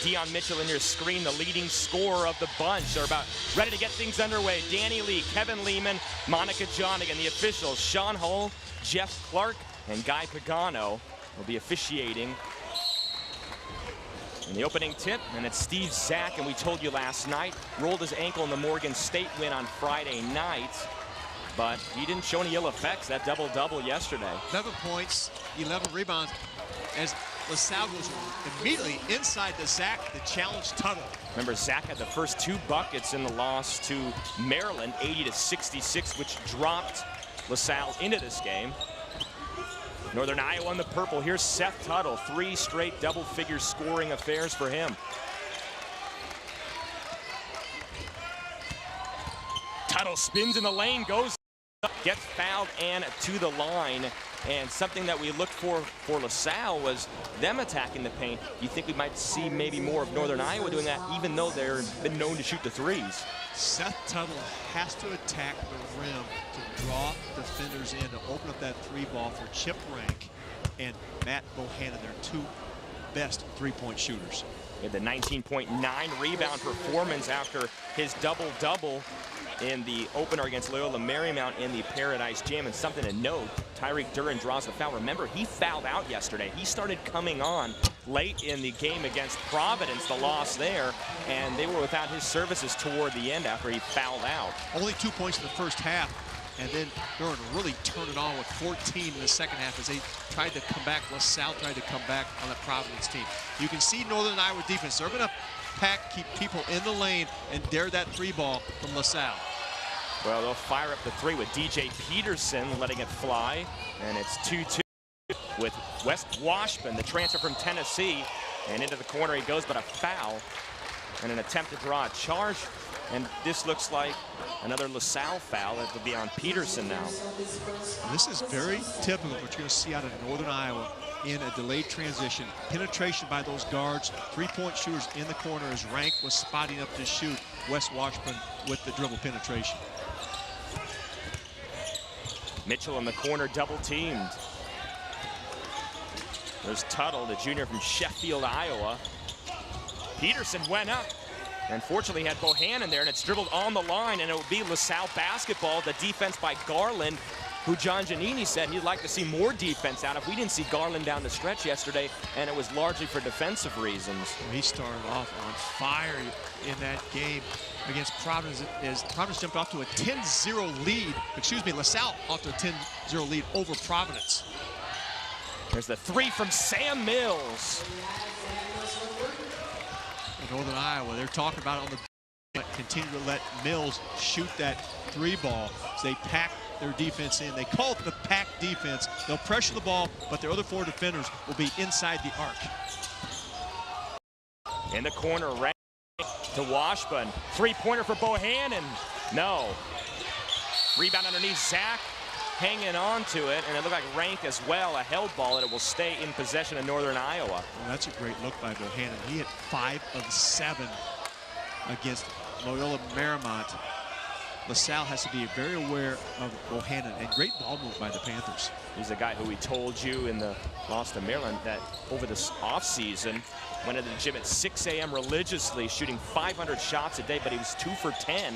Keon Mitchell in your screen, the leading scorer of the bunch. They're about ready to get things underway. Danny Lee, Kevin Lehman, Monica Jonigan, the officials, Sean Hull, Jeff Clark, and Guy Pagano will be officiating in the opening tip. And it's Steve Zach, and we told you last night, rolled his ankle in the Morgan State win on Friday night, but he didn't show any ill effects. That double-double yesterday. 11 points, 11 rebounds, as LaSalle goes immediately inside to Zach, the challenge Tuttle. Remember, Zach had the first 2 buckets in the loss to Maryland, 80-66, which dropped LaSalle into this game. Northern Iowa in the purple. Here's Seth Tuttle, 3 straight double-figure scoring affairs for him. Tuttle spins in the lane, goes up, gets fouled and to the line. And something that we looked for LaSalle was them attacking the paint. You think we might see maybe more of Northern Iowa doing that, even though they've been known to shoot the threes. Seth Tuttle has to attack the rim to draw defenders in, to open up that 3 ball for Chip Rank and Matt Bohannon, their 2 best 3-point shooters. He had the 19.9 rebound performance after his double-double in the opener against Loyola Marymount in the Paradise Jam. And something to note, Tyreek Duran draws the foul. Remember, he fouled out yesterday. He started coming on late in the game against Providence, the loss there, and they were without his services toward the end after he fouled out. Only 2 points in the first half, and then Duran really turned it on with 14 in the second half as they tried to come back. LaSalle tried to come back on that Providence team. You can see Northern Iowa defense. They're going to pack, keep people in the lane, and dare that 3 ball from LaSalle. Well, they'll fire up the 3 with DJ Peterson letting it fly, and it's 2-2 with West Washburn, the transfer from Tennessee, and into the corner he goes, but a foul and an attempt to draw a charge. And this looks like another LaSalle foul that will be on Peterson now. This is very typical of what you're going to see out of Northern Iowa in a delayed transition. Penetration by those guards, 3-point shooters in the corner as Rank was spotting up to shoot. West Washburn with the dribble penetration. Mitchell in the corner, double teamed. There's Tuttle, the junior from Sheffield, Iowa. Peterson went up. Unfortunately, had Bohannon there, and it's dribbled on the line, and it will be LaSalle basketball. The defense by Garland, who John Giannini said he'd like to see more defense out of. We didn't see Garland down the stretch yesterday, and it was largely for defensive reasons. Well, he started off on fire in that game against Providence as Providence jumped off to a 10-0 lead. Excuse me, LaSalle off to a 10-0 lead over Providence. There's the 3 from Sam Mills. Northern Iowa, they're talking about it on the continue to let Mills shoot that 3 ball as they pack their defense in. They call it the pack defense. They'll pressure the ball, but their other 4 defenders will be inside the arc. In the corner, Rank to Washburn. 3-pointer for Bohannon. No. Rebound underneath, Zach hanging on to it, and it looked like Rank as well, a held ball, and it will stay in possession of Northern Iowa. Well, that's a great look by Bohannon. He hit 5 of 7 against Loyola Marymount. LaSalle has to be very aware of Bohannon, and great ball move by the Panthers. He's a guy who we told you in the loss to Maryland that over this offseason went to the gym at 6 a.m. religiously, shooting 500 shots a day, but he was 2 for 10.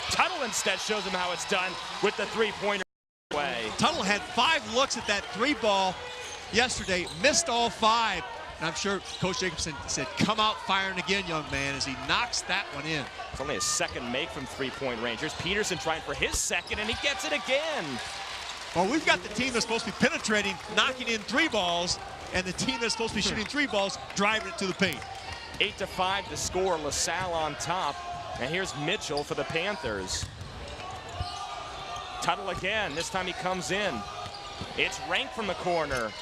Tuttle instead shows him how it's done with the 3-pointer. Tuttle had 5 looks at that 3 ball yesterday, missed all 5. And I'm sure Coach Jacobson said, come out firing again, young man, as he knocks that one in. It's only his second make from 3-point range. Here's Peterson trying for his second, and he gets it again. Well, we've got the team that's supposed to be penetrating, knocking in 3 balls, and the team that's supposed to be shooting 3 balls, driving it to the paint. 8-5 to score, LaSalle on top. And here's Mitchell for the Panthers. Tuttle again, this time he comes in. It's Rank from the corner.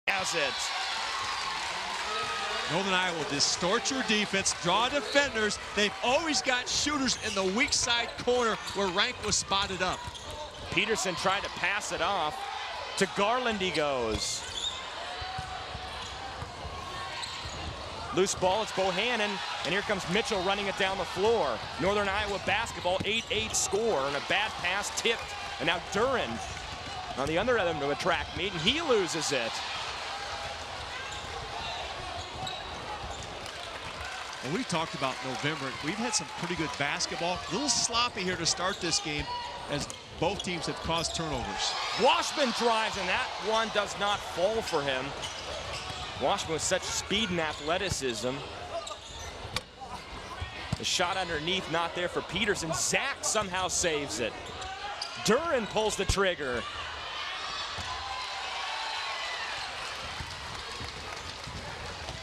Has it. Northern Iowa will distort your defense, draw defenders. They've always got shooters in the weak side corner where Rank was spotted up. Peterson tried to pass it off. To Garland he goes. Loose ball, it's Bohannon, and here comes Mitchell running it down the floor. Northern Iowa basketball, 8-8 score, and a bad pass tipped. And now Duran on the other end of a track meet, and he loses it. And we've talked about November. We've had some pretty good basketball. A little sloppy here to start this game as both teams have caused turnovers. Washburn drives, and that one does not fall for him. Washburn with such speed and athleticism. The shot underneath, not there for Peterson. Zach somehow saves it. Duran pulls the trigger.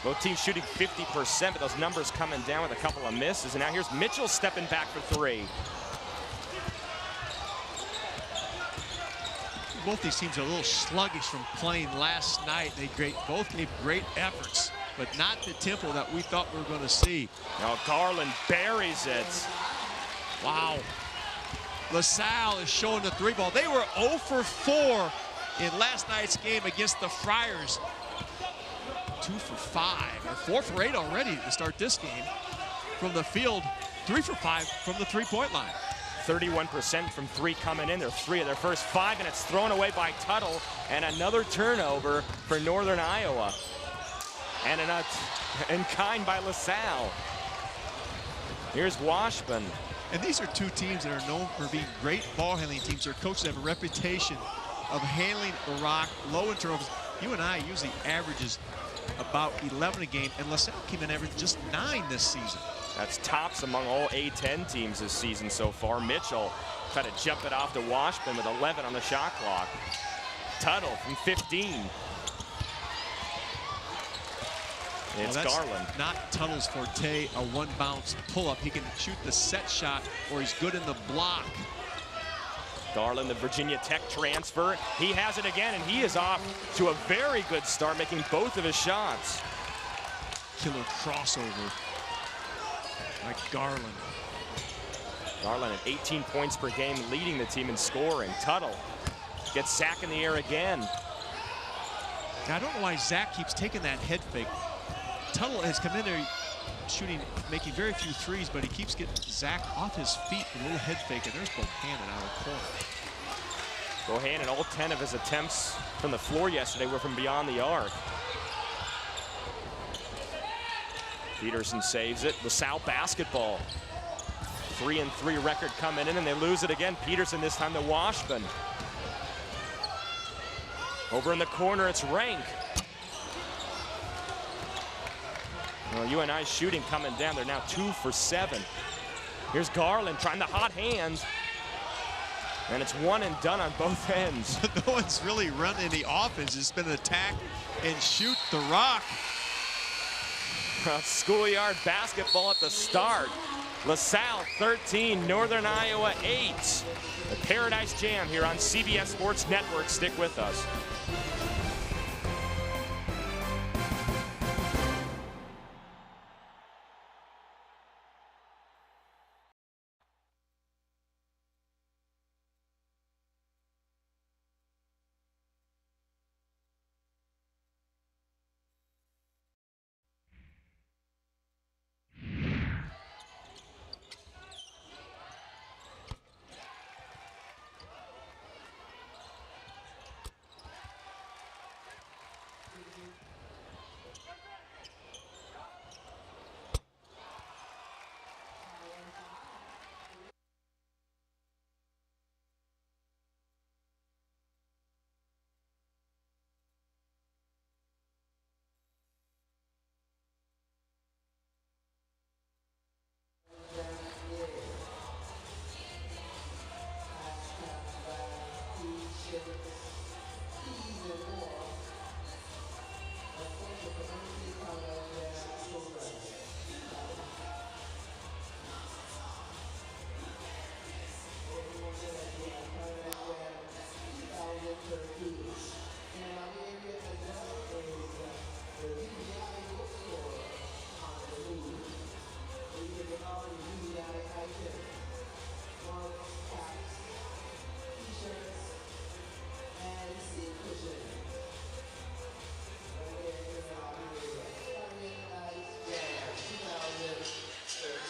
Both teams shooting 50%, but those numbers coming down with a couple of misses. And now here's Mitchell stepping back for three. Both these teams are a little sluggish from playing last night. Both gave great efforts, but not the tempo that we thought we were going to see. Now Garland buries it. Wow. LaSalle is showing the three ball. They were 0 for 4 in last night's game against the Friars. 2 for 5, or 4 for 8 already to start this game. From the field, 3 for 5 from the three-point line. 31% from three coming in. They're 3 of their first 5, and it's thrown away by Tuttle. And another turnover for Northern Iowa. And in kind by LaSalle. Here's Washburn. And these are two teams that are known for being great ball handling teams. Their coaches have a reputation of handling the rock, low in turnovers. UNI usually averages about 11 a game, and LaSalle came in average just 9 this season. That's tops among all A10 teams this season so far. Mitchell tried to jump it off to Washburn with 11 on the shot clock. Tuttle from 15. It's Garland. Not Tuttle's forte, a one-bounce pull-up. He can shoot the set shot, or he's good in the block. Garland, the Virginia Tech transfer. He has it again, and he is off to a very good start, making both of his shots. Killer crossover by Garland. Garland at 18 points per game, leading the team in scoring. Tuttle gets Zach in the air again. Now, I don't know why Zach keeps taking that head fake. Tuttle has come in there shooting, making very few threes, but he keeps getting Zach off his feet with a little head fake, and there's Bohannon out of the corner. Bohannon, all 10 of his attempts from the floor yesterday were from beyond the arc. Peterson saves it. LaSalle basketball. 3-3 record coming in, and they lose it again. Peterson this time to Washburn. Over in the corner, it's Rank. Well, UNI's shooting coming down. They're now 2 for 7. Here's Garland trying the hot hand. And it's one and done on both ends. No one's really run any offense. It's been an attack and shoot the rock. Schoolyard basketball at the start. LaSalle 13, Northern Iowa 8. The Paradise Jam here on CBS Sports Network. Stick with us.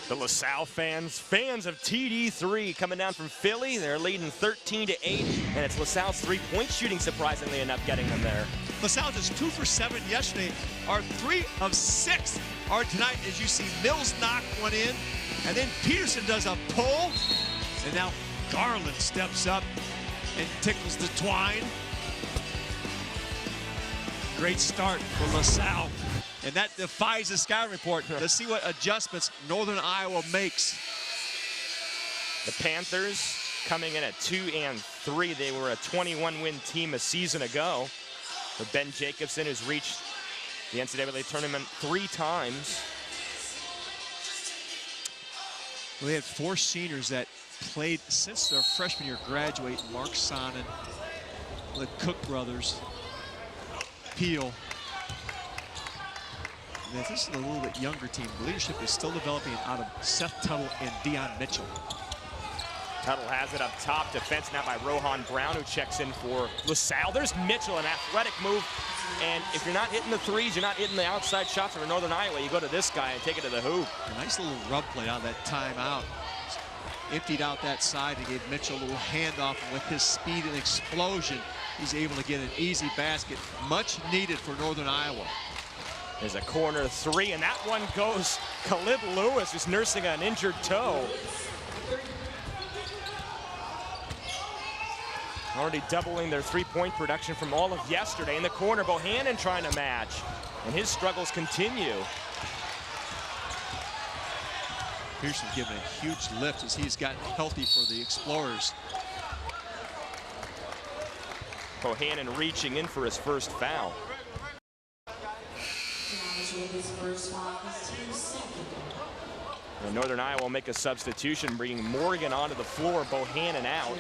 The LaSalle fans of TD3 coming down from Philly. They're leading 13-8, and it's LaSalle's three-point shooting, surprisingly enough, getting them there. LaSalle just 2 for 7 yesterday. Are 3 of 6 hard tonight as you see Mills knock one in, and then Peterson does a pull, and now Garland steps up and tickles the twine. Great start for LaSalle, and that defies the scouting report. Let's see what adjustments Northern Iowa makes. The Panthers coming in at 2-3. They were a 21-win team a season ago. For Ben Jacobson, who's reached the NCAA tournament 3 times. Well, they had 4 seniors that played since their freshman year graduate. Mark Sonnen, the Cook brothers, Peel. And this is a little bit younger team. The leadership is still developing out of Seth Tuttle and Dion Mitchell. Tuttle has it up top. Defense now by Rohan Brown, who checks in for LaSalle. There's Mitchell, an athletic move. And if you're not hitting the threes, you're not hitting the outside shots for Northern Iowa, you go to this guy and take it to the hoop. A nice little rub play out of that timeout. Emptied out that side and gave Mitchell a little handoff. And with his speed and explosion, he's able to get an easy basket. Much needed for Northern Iowa. There's a corner 3, and that one goes Caleb Lewis, who's nursing an injured toe. Already doubling their 3-point production from all of yesterday. In the corner, Bohannon trying to match, and his struggles continue. Pearson giving a huge lift as he's gotten healthy for the Explorers. Bohannon reaching in for his first foul. And Northern Iowa will make a substitution, bringing Morgan onto the floor, Bohannon out.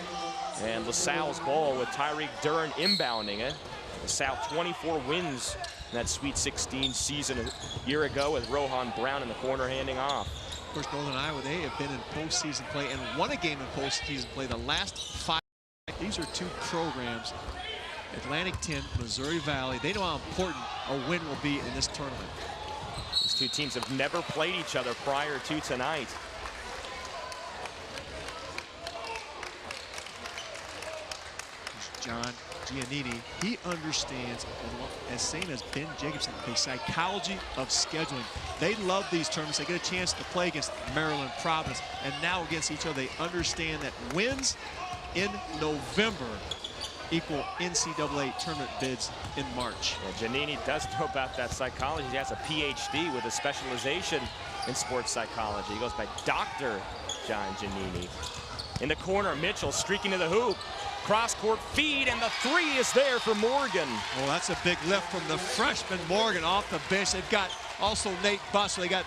And LaSalle's ball with Tyreek Duren inbounding it. LaSalle 24 wins in that Sweet 16 season a year ago with Rohan Brown in the corner handing off. Of course, Northern Iowa, they have been in postseason play and won a game in postseason play the last 5. These are 2 programs, Atlantic 10, Missouri Valley. They know how important a win will be in this tournament. These 2 teams have never played each other prior to tonight. John Giannini, he understands, as same as Ben Jacobson, the psychology of scheduling. They love these tournaments. They get a chance to play against Maryland, Providence, and now against each other. They understand that wins in November equal NCAA tournament bids in March. Yeah, Giannini does know about that psychology. He has a PhD with a specialization in sports psychology. He goes by Dr. John Giannini. In the corner, Mitchell streaking to the hoop. Cross-court feed, and the 3 is there for Morgan. Well, that's a big lift from the freshman Morgan off the bench. They've got also Nate Buss. So they got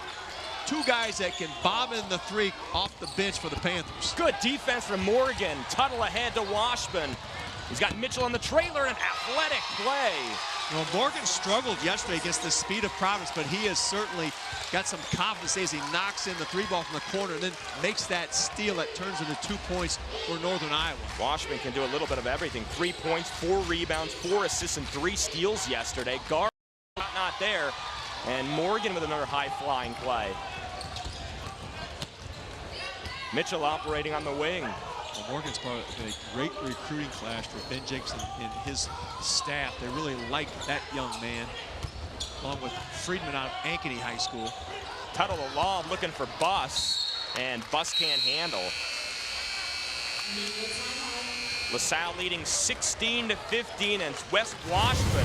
2 guys that can bomb in the 3 off the bench for the Panthers. Good defense from Morgan. Tuttle ahead to Washburn. He's got Mitchell on the trailer, an athletic play. Well, Morgan struggled yesterday against the speed of Providence, but he has certainly got some confidence as he knocks in the 3-ball from the corner and then makes that steal that turns into 2 points for Northern Iowa. Washburn can do a little bit of everything. 3 points, 4 rebounds, 4 assists, and 3 steals yesterday. Gar not there, and Morgan with another high-flying play. Mitchell operating on the wing. Well, Morgan's part of a great recruiting class for Ben Jacobson and his staff. They really like that young man, along with Friedman out of Ankeny High School. Tuttle the lob looking for Buss, and Buss can't handle. LaSalle leading 16-15, and Wes Washburn,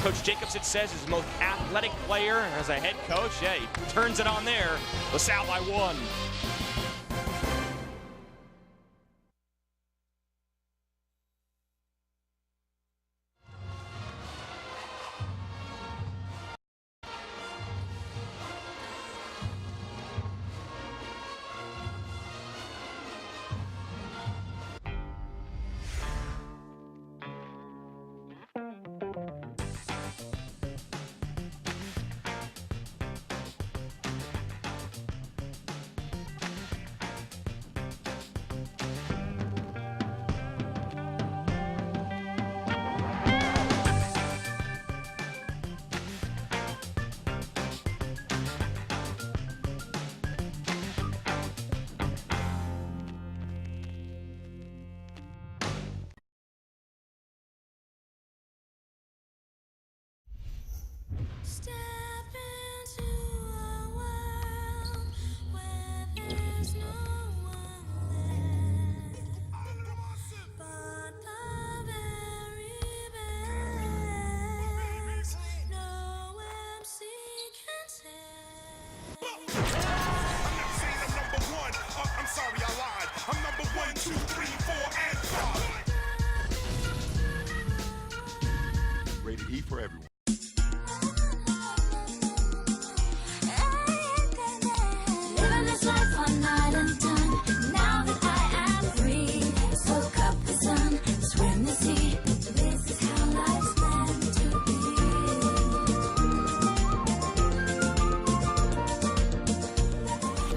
Coach Jacobson says, is the most athletic player as a head coach. Yeah, he turns it on there. LaSalle by 1.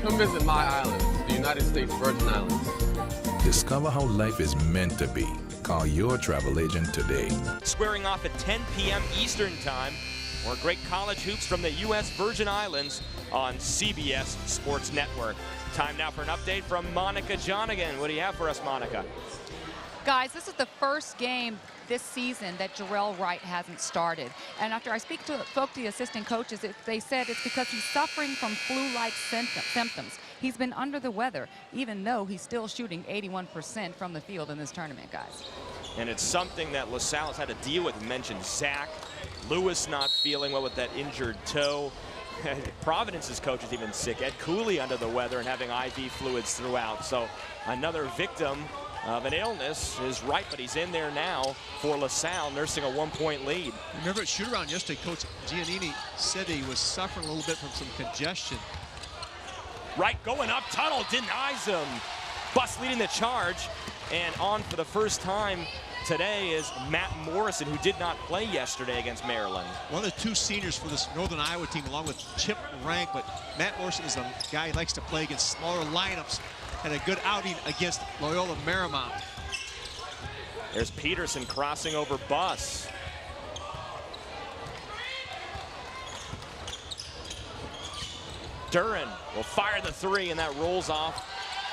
Come visit my island, the United States Virgin Islands. Discover how life is meant to be. Call your travel agent today. Squaring off at 10 p.m. Eastern Time. More great college hoops from the U.S. Virgin Islands on CBS Sports Network. Time now for an update from Monica Jonigan. What do you have for us, Monica? Guys, this is the first game this season that Jarrell Wright hasn't started. And after I spoke to the assistant coaches, they said it's because he's suffering from flu-like symptoms. He's been under the weather, even though he's still shooting 81% from the field in this tournament, guys. And it's something that LaSalle has had to deal with. You mentioned Zach Lewis not feeling well with that injured toe. Providence's coach is even sick. Ed Cooley under the weather and having IV fluids throughout. So another victim of an illness is Wright, but he's in there now for LaSalle, nursing a 1-point lead. Remember at shoot-around yesterday, Coach Giannini said he was suffering a little bit from some congestion. Wright going up, tunnel, denies him. Bus leading the charge, and on for the first time today is Matt Morrison, who did not play yesterday against Maryland. One of the two seniors for this Northern Iowa team, along with Chip Rank, but Matt Morrison is a guy who likes to play against smaller lineups. Had a good outing against Loyola Marymount. There's Peterson crossing over Bus. Duran will fire the three, and that rolls off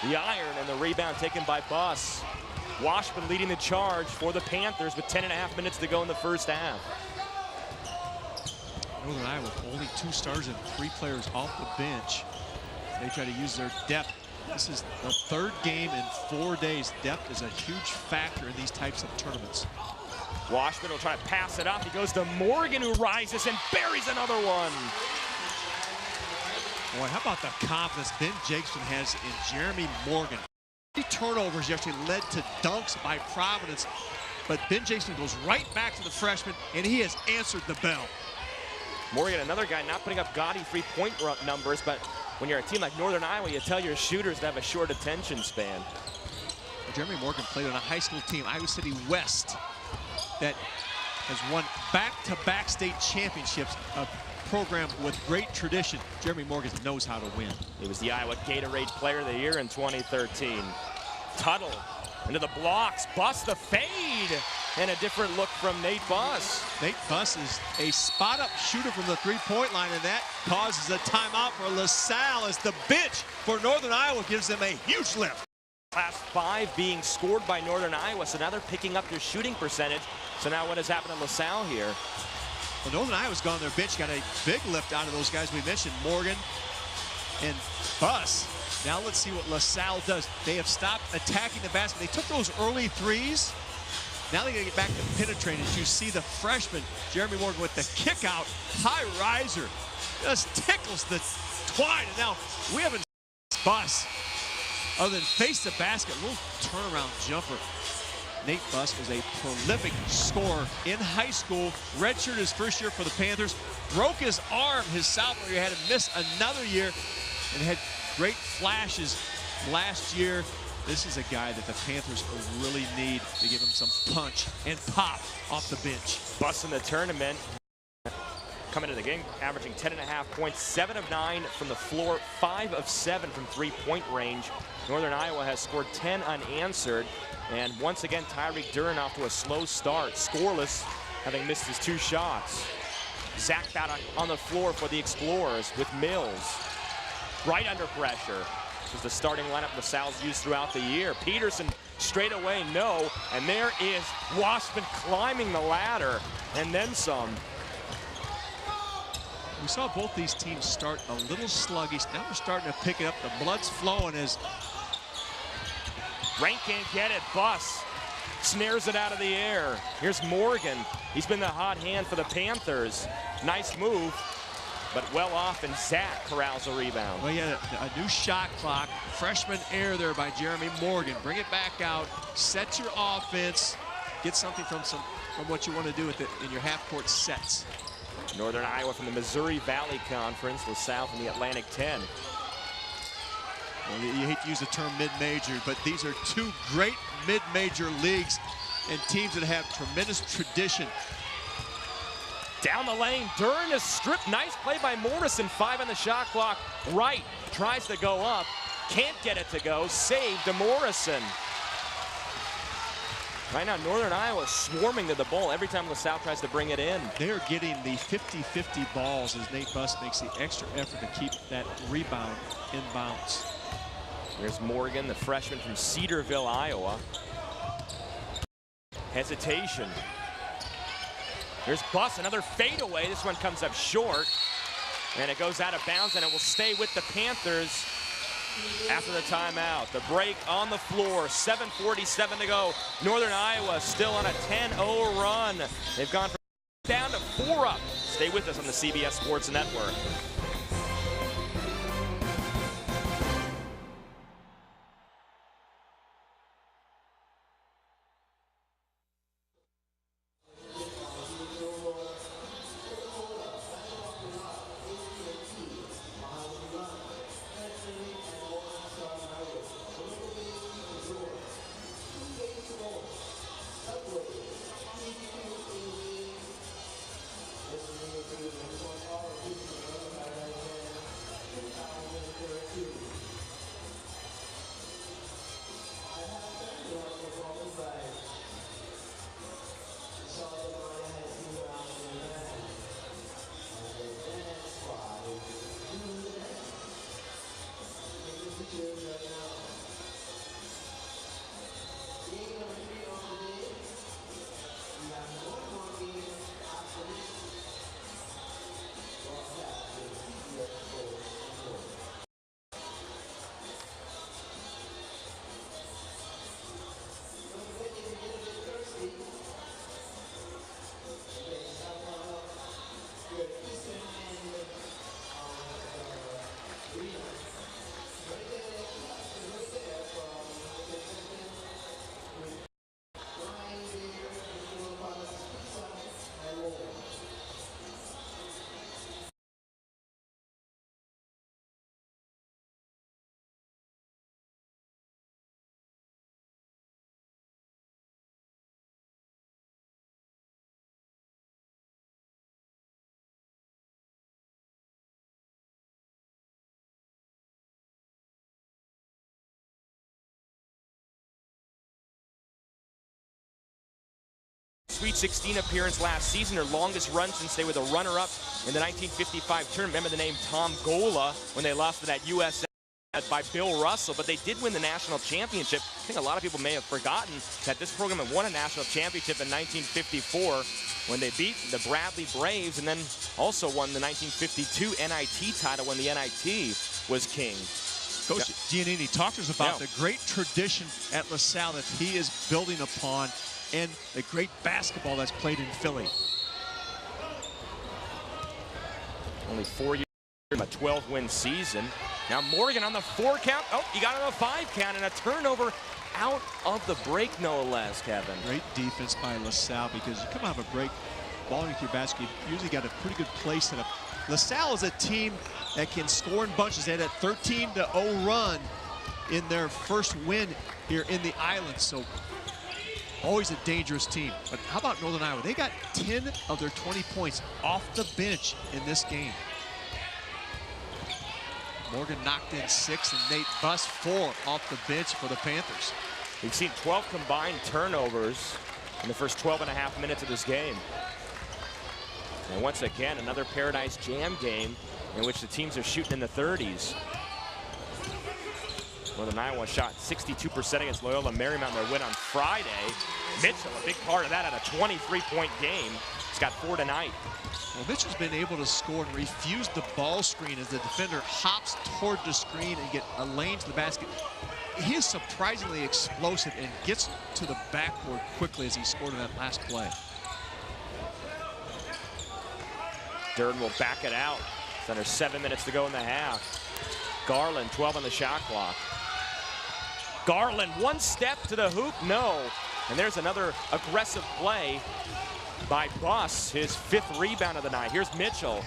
the iron, and the rebound taken by Bus. Washburn leading the charge for the Panthers with 10.5 minutes to go in the first half. Northern Iowa with only 2 stars and 3 players off the bench. They try to use their depth. This is the 3rd game in 4 days. Depth is a huge factor in these types of tournaments. Washburn will try to pass it off. He goes to Morgan, who rises and buries another one. Boy, how about the confidence Ben Jakeson has in Jeremy Morgan? 3 turnovers yesterday led to dunks by Providence, but Ben Jakeson goes right back to the freshman, and he has answered the bell. Morgan, another guy not putting up gaudy three-point numbers, but when you're a team like Northern Iowa, you tell your shooters to have a short attention span. Jeremy Morgan played on a high school team, Iowa City West, that has won back-to-back state championships, a program with great tradition. Jeremy Morgan knows how to win. He was the Iowa Gatorade Player of the Year in 2013. Tuttle into the blocks, Bus the fade, and a different look from Nate Bus. Nate Bus is a spot-up shooter from the three-point line, and that causes a timeout for LaSalle as the bench for Northern Iowa gives them a huge lift. Last 5 being scored by Northern Iowa, so now they're picking up their shooting percentage. So now what has happened to LaSalle here? Well, Northern Iowa's gone on their bench, got a big lift out of those guys we mentioned, Morgan and Bus. Now let's see what LaSalle does. They have stopped attacking the basket. They took those early threes. Now they got to get back to penetrating. As you see the freshman, Jeremy Morgan, with the kick out, high riser, just tickles the twine. And now we haven't Bus other than face the basket, little turnaround jumper. Nate Bus was a prolific scorer in high school. Redshirted his first year for the Panthers. Broke his arm his sophomore year, had to miss another year, and had great flashes last year. This is a guy that the Panthers really need to give him some punch and pop off the bench. Bus in the tournament. Coming into the game, averaging 10.5 points, 7 of 9 from the floor, 5 of 7 from three-point range. Northern Iowa has scored 10 unanswered. And once again, Tyreek Duran off to a slow start, scoreless, having missed his 2 shots. Zach out on the floor for the Explorers with Mills. Right under pressure. This is the starting lineup LaSalle's used throughout the year. Peterson straight away, no. And there is Washburn climbing the ladder, and then some. We saw both these teams start a little sluggish. Now we're starting to pick it up. The blood's flowing as Rank can't get it. Bus snares it out of the air. Here's Morgan. He's been the hot hand for the Panthers. Nice move, but well off, and Zach corrals a rebound. Well, yeah, a new shot clock. Freshman error there by Jeremy Morgan. Bring it back out. Set your offense. Get something from what you want to do with it in your half-court sets. Northern Iowa from the Missouri Valley Conference, LaSalle from the Atlantic 10. Well, you hate to use the term mid-major, but these are 2 great mid-major leagues and teams that have tremendous tradition. Down the lane, Duren is stripped. Nice play by Morrison. 5 on the shot clock. Wright tries to go up. Can't get it to go. Save to Morrison. Right now, Northern Iowa swarming to the ball every time LaSalle tries to bring it in. They're getting the 50-50 balls as Nate Buss makes the extra effort to keep that rebound in bounds. Here's Morgan, the freshman from Cedarville, Iowa. Hesitation. Here's Buss, another fadeaway. This one comes up short, and it goes out of bounds, and it will stay with the Panthers after the timeout. The break on the floor, 7:47 to go. Northern Iowa still on a 10-0 run. They've gone from down to 4 up. Stay with us on the CBS Sports Network. Sweet 16 appearance last season, their longest run since they were the runner-up in the 1955 tournament. Remember the name Tom Gola when they lost to that USA by Bill Russell, but they did win the national championship. I think a lot of people may have forgotten that this program had won a national championship in 1954 when they beat the Bradley Braves, and then also won the 1952 NIT title when the NIT was king. Coach Giannini talked to us about the great tradition at LaSalle that he is building upon, and the great basketball that's played in Philly. Only 4 years from a 12-win season. Now Morgan on the 4 count. Oh, he got on the 5 count, and a turnover out of the break, no less, Kevin. Great defense by LaSalle, because you come out of a break, ball into your basket, you usually got a pretty good play set up. LaSalle is a team that can score in bunches. They had that 13-0 run in their first win here in the island, so always a dangerous team. But how about Northern Iowa? They got 10 of their 20 points off the bench in this game. Morgan knocked in 6, and Nate Buss 4 off the bench for the Panthers. We've seen 12 combined turnovers in the first 12.5 minutes of this game. And once again, another Paradise Jam game in which the teams are shooting in the 30s. Northern Iowa shot 62% against Loyola Marymount in their win on Friday. Mitchell, a big part of that, at a 23-point game. He's got 4 tonight. Well, Mitchell's been able to score and refuse the ball screen as the defender hops toward the screen and get a lane to the basket. He is surprisingly explosive and gets to the backboard quickly as he scored in that last play. Duren will back it out. It's under 7 minutes to go in the half. Garland, 12 on the shot clock. Garland, 1 step to the hoop, no. And there's another aggressive play by Buss, his 5th rebound of the night. Here's Mitchell.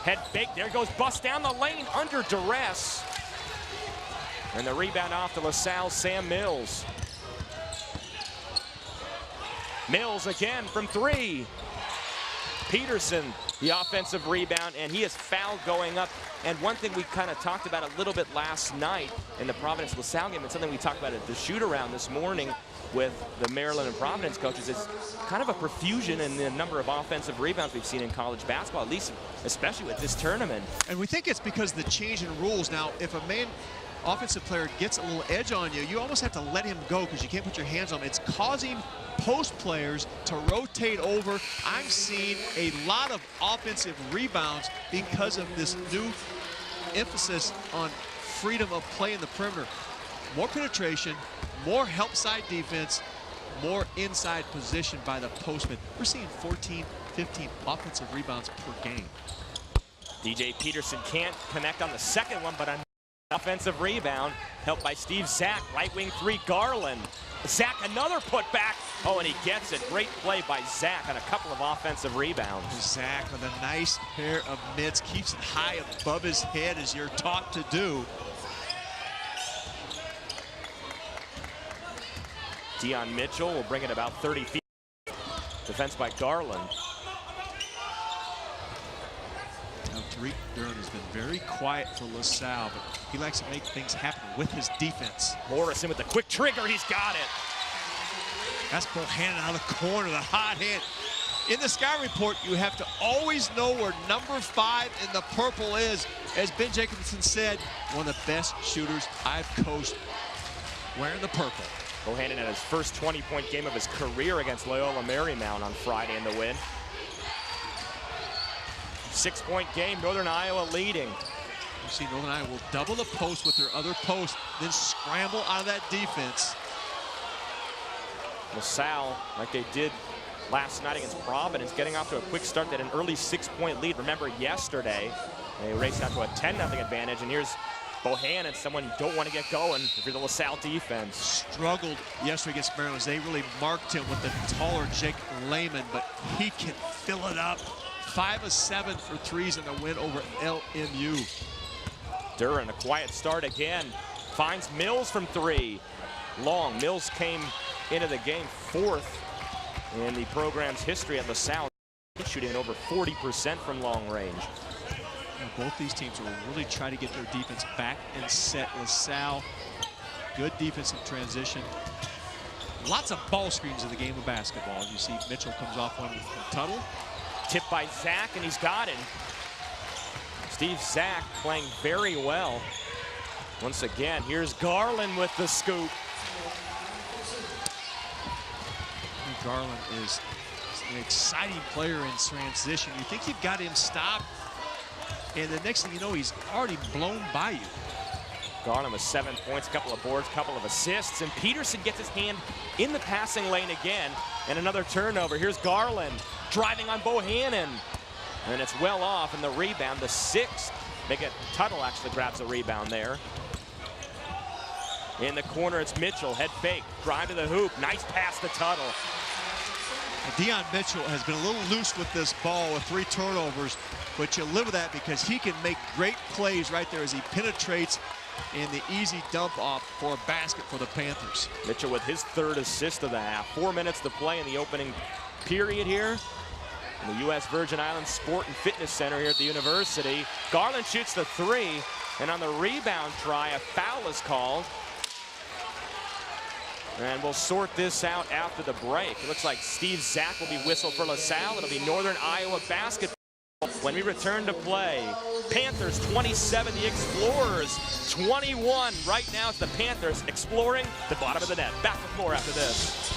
Head fake, there goes Buss down the lane under duress. And the rebound off to LaSalle, Sam Mills. Mills again from 3. Peterson, the offensive rebound, and he is fouled going up. And one thing we kind of talked about a little bit last night in the Providence-LaSalle game, and something we talked about at the shoot-around this morning with the Maryland and Providence coaches, is kind of a profusion in the number of offensive rebounds we've seen in college basketball, at least especially with this tournament. And we think it's because of the change in rules. Now, if a main offensive player gets a little edge on you, you almost have to let him go because you can't put your hands on him. It's causing post players to rotate over. I'm seeing a lot of offensive rebounds because of this new emphasis on freedom of play in the perimeter. More penetration, more help side defense, more inside position by the postman. We're seeing 14, 15 offensive rebounds per game. DJ Peterson can't connect on the second one, but on offensive rebound, helped by Steve Zach. Right wing 3, Garland. Zach, another putback. Oh, and he gets it. Great play by Zach on a couple of offensive rebounds. Zach with a nice pair of mitts, keeps it high above his head as you're taught to do. Deion Mitchell will bring it about 30 feet. Defense by Garland. Now, Tariq Duran has been very quiet for LaSalle, but he likes to make things happen with his defense. Morrison with the quick trigger. He's got it. That's Bohannon out of the corner, the hot hand. In the Sky Report, you have to always know where number 5 in the purple is. As Ben Jacobson said, one of the best shooters I've coached wearing the purple. Bohannon had his first 20-point game of his career against Loyola Marymount on Friday in the win. 6-point game, Northern Iowa leading. You see Northern Iowa will double the post with their other post, then scramble out of that defense. LaSalle, like they did last night against Providence, getting off to a quick start, that an early 6-point lead. Remember yesterday, they raced out to a 10-0 advantage, and here's Bohannon, someone you don't want to get going if you're the LaSalle defense. Struggled yesterday against Maryland. They really marked him with the taller Jake Lehman, but he can fill it up. 5 of 7 for threes in the win over LMU. Duran, a quiet start again. Finds Mills from 3. Long. Mills came into the game 4th in the program's history at LaSalle, shooting over 40% from long range. Both these teams will really try to get their defense back and set. LaSalle, good defensive transition. Lots of ball screens in the game of basketball. You see Mitchell comes off one from Tuttle. Tipped by Zach, and he's got it. Steve Zach playing very well. Once again, here's Garland with the scoop. Garland is an exciting player in transition. You think you've got him stopped, and the next thing you know, he's already blown by you. Garland with 7 points, a couple of boards, a couple of assists, and Peterson gets his hand in the passing lane again, and another turnover. Here's Garland driving on Bohannon, and it's well off, and the rebound, the 6th. Tuttle actually grabs a rebound there. In the corner, it's Mitchell, head fake, drive to the hoop, nice pass to Tuttle. Deion Mitchell has been a little loose with this ball with 3 turnovers, but you live with that because he can make great plays right there as he penetrates in the easy dump off for a basket for the Panthers. Mitchell with his 3rd assist of the half. 4 minutes to play in the opening period here in the U.S. Virgin Islands Sport and Fitness Center here at the university. Garland shoots the 3, and on the rebound try, a foul is called. And we'll sort this out after the break. It looks like Steve Zach will be whistled for LaSalle. It'll be Northern Iowa basketball when we return to play. Panthers 27, the Explorers 21. Right now it's the Panthers exploring the bottom of the net. Back with more after this.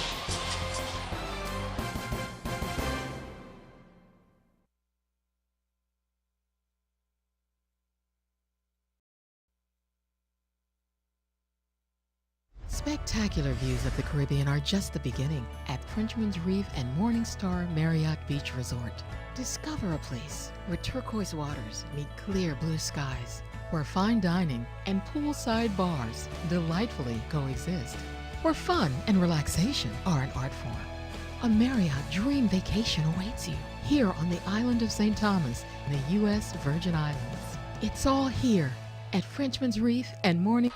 Spectacular views of the Caribbean are just the beginning at Frenchman's Reef and Morningstar Marriott Beach Resort. Discover a place where turquoise waters meet clear blue skies, where fine dining and poolside bars delightfully coexist, where fun and relaxation are an art form. A Marriott dream vacation awaits you here on the island of St. Thomas in the U.S. Virgin Islands. It's all here at Frenchman's Reef and Morning.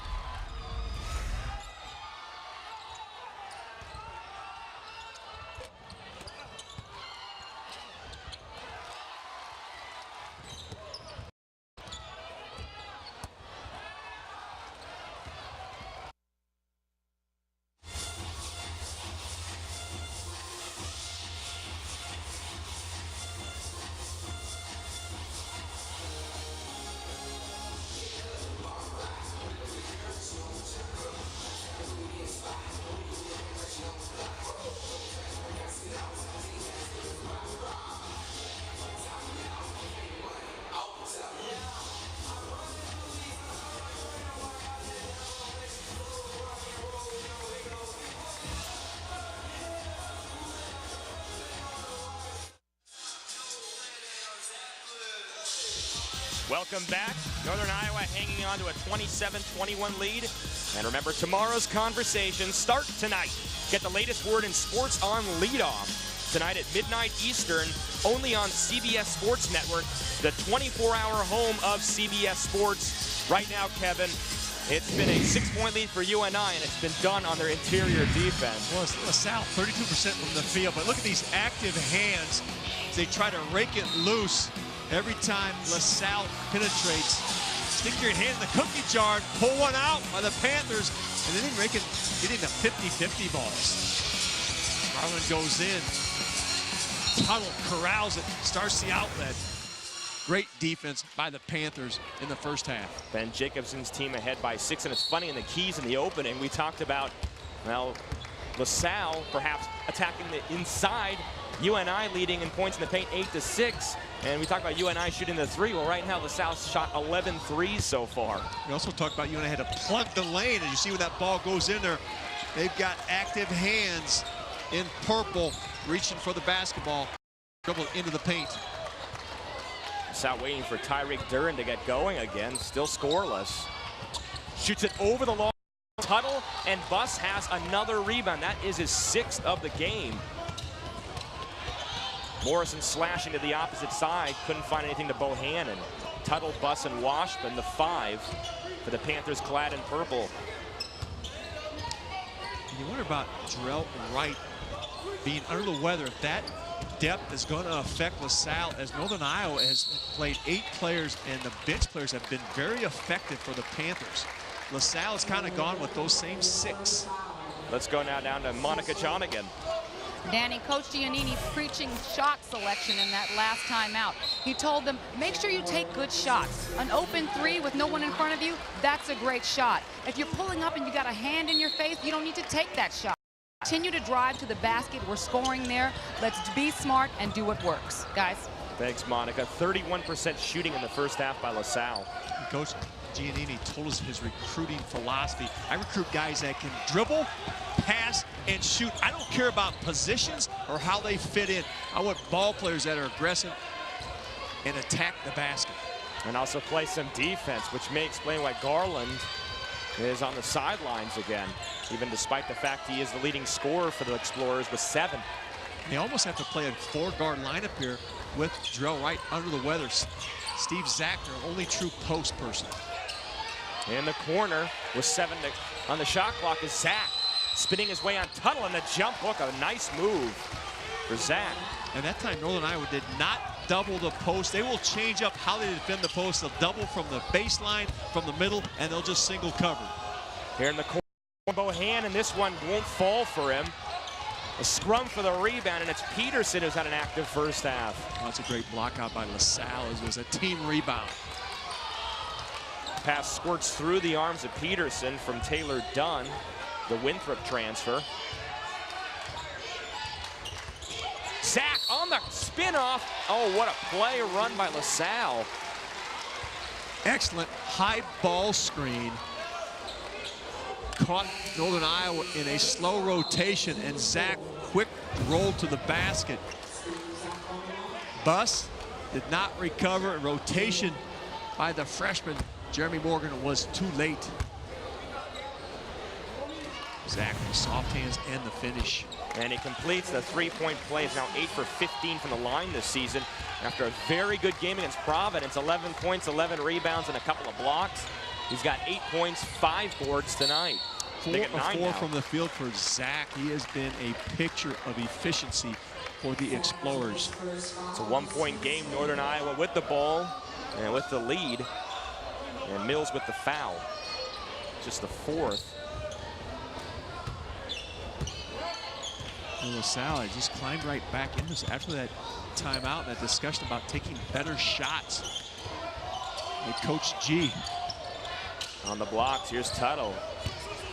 Welcome back. Northern Iowa hanging on to a 27-21 lead. And remember, tomorrow's conversations start tonight. Get the latest word in sports on Leadoff. Tonight at midnight Eastern, only on CBS Sports Network, the 24-hour home of CBS Sports. Right now, Kevin, it's been a 6-point lead for UNI, and it's been done on their interior defense. Well, LaSalle 32% from the field, but look at these active hands as they try to rake it loose. Every time LaSalle penetrates, stick your hand in the cookie jar and pull one out by the Panthers, and then getting the 50-50 balls. Garland goes in, Tuttle corrals it, starts the outlet. Great defense by the Panthers in the first half. Ben Jacobson's team ahead by 6, and it's funny, in the keys in the opening, we talked about, well, LaSalle perhaps attacking the inside, UNI leading in points in the paint 8-6, and we talked about UNI shooting the 3. Well, right now LaSalle shot 11 threes so far. We also talked about UNI had to plug the lane, and you see when that ball goes in there, they've got active hands in purple reaching for the basketball, dribble into the paint. LaSalle waiting for Tyreek Duren to get going again, still scoreless. Shoots it over the long Tuttle, and Buss has another rebound. That is his 6th of the game. Morrison slashing to the opposite side, couldn't find anything to Bohannon. Tuttle, Buss, and Washburn, the 5 for the Panthers clad in purple. And you wonder about Jarrell Wright being under the weather. If that depth is going to affect LaSalle, as Northern Iowa has played 8 players, and the bench players have been very effective for the Panthers. LaSalle has kind of gone with those same 6. Let's go now down to Monica Chonigan. Danny, Coach Giannini preaching shot selection in that last timeout. He told them, make sure you take good shots. An open 3 with no one in front of you, that's a great shot. If you're pulling up and you got a hand in your face, you don't need to take that shot. Continue to drive to the basket. We're scoring there. Let's be smart and do what works, guys. Thanks, Monica. 31% shooting in the first half by LaSalle. Coach Giannini told us his recruiting philosophy. I recruit guys that can dribble, pass, and shoot. I don't care about positions or how they fit in. I want ball players that are aggressive and attack the basket. And also play some defense, which may explain why Garland is on the sidelines again, even despite the fact he is the leading scorer for the Explorers with 7. They almost have to play a 4-guard lineup here with Jarrell Wright under the weather. Steve Zach, their only true post person. In the corner with 7 on the shot clock is Zach, spinning his way on Tuttle, and the jump hook, a nice move for Zach. And that time Northern Iowa did not double the post. They will change up how they defend the post. They'll double from the baseline, from the middle, and they'll just single cover. Here in the corner, Bohannon, and this one won't fall for him. A scrum for the rebound, and it's Peterson who's had an active first half. Oh, that's a great block out by LaSalle. It was a team rebound. Pass squirts through the arms of Peterson from Taylor Dunn, the Winthrop transfer. Zach on the spin-off. Oh, what a play run by LaSalle. Excellent high ball screen. Caught Northern Iowa in a slow rotation, and Zach quick roll to the basket. Buss did not recover. Rotation by the freshman Jeremy Morgan was too late. Zach with soft hands and the finish. And he completes the 3-point play. He's now 8 for 15 from the line this season. After a very good game against Providence, 11 points, 11 rebounds, and a couple of blocks. He's got 8 points, 5 boards tonight. 4 of 4 from the field for Zach. He has been a picture of efficiency for the Explorers. It's a 1-point game. Northern Iowa with the ball and with the lead. And Mills with the foul. Just the 4th. And LaSalle just climbed right back into this after that timeout and that discussion about taking better shots. With Coach G. On the blocks, here's Tuttle.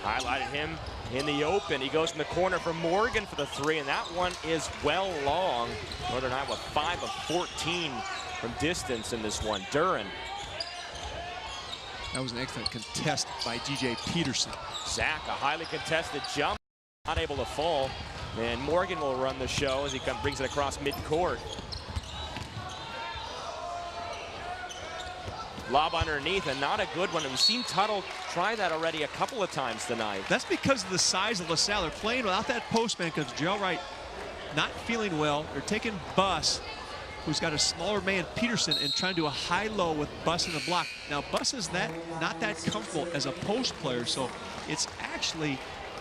Highlighted him in the open. He goes in the corner for Morgan for the 3, and that one is well long. Northern Iowa 5 of 14 from distance in this one. Duren. That was an excellent contest by G.J. Peterson. Zach, a highly contested jump, not able to fall. And Morgan will run the show as he brings it across midcourt. Lob underneath, and not a good one. We've seen Tuttle try that already a couple of times tonight. That's because of the size of LaSalle. They're playing without that postman because Jarrell Wright not feeling well. They're taking Buss, who's got a smaller man, Peterson, and trying to do a high-low with Buss in the block. Now, Buss is not that comfortable as a post player, so it's actually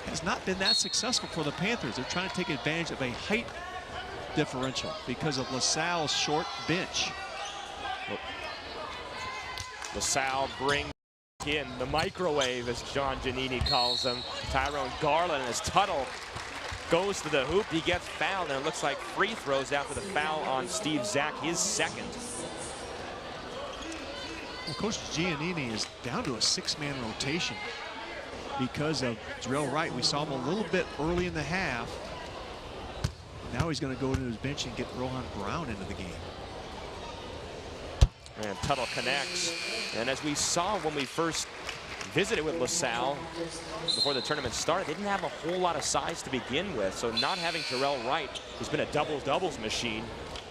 has not been that successful for the Panthers. They're trying to take advantage of a height differential because of LaSalle's short bench. LaSalle brings in the microwave, as John Giannini calls him. Tyrone Garland, as Tuttle goes to the hoop, he gets fouled, and it looks like free throws after the foul on Steve Zach, his second. Well, Coach Giannini is down to a 6-man rotation because of Jarrell Wright. We saw him a little bit early in the half. Now he's going to go to his bench and get Rohan Brown into the game. And Tuttle connects. And as we saw when we first visited with LaSalle before the tournament started, they didn't have a whole lot of size to begin with. So not having Jarrell Wright, who's been a doubles machine,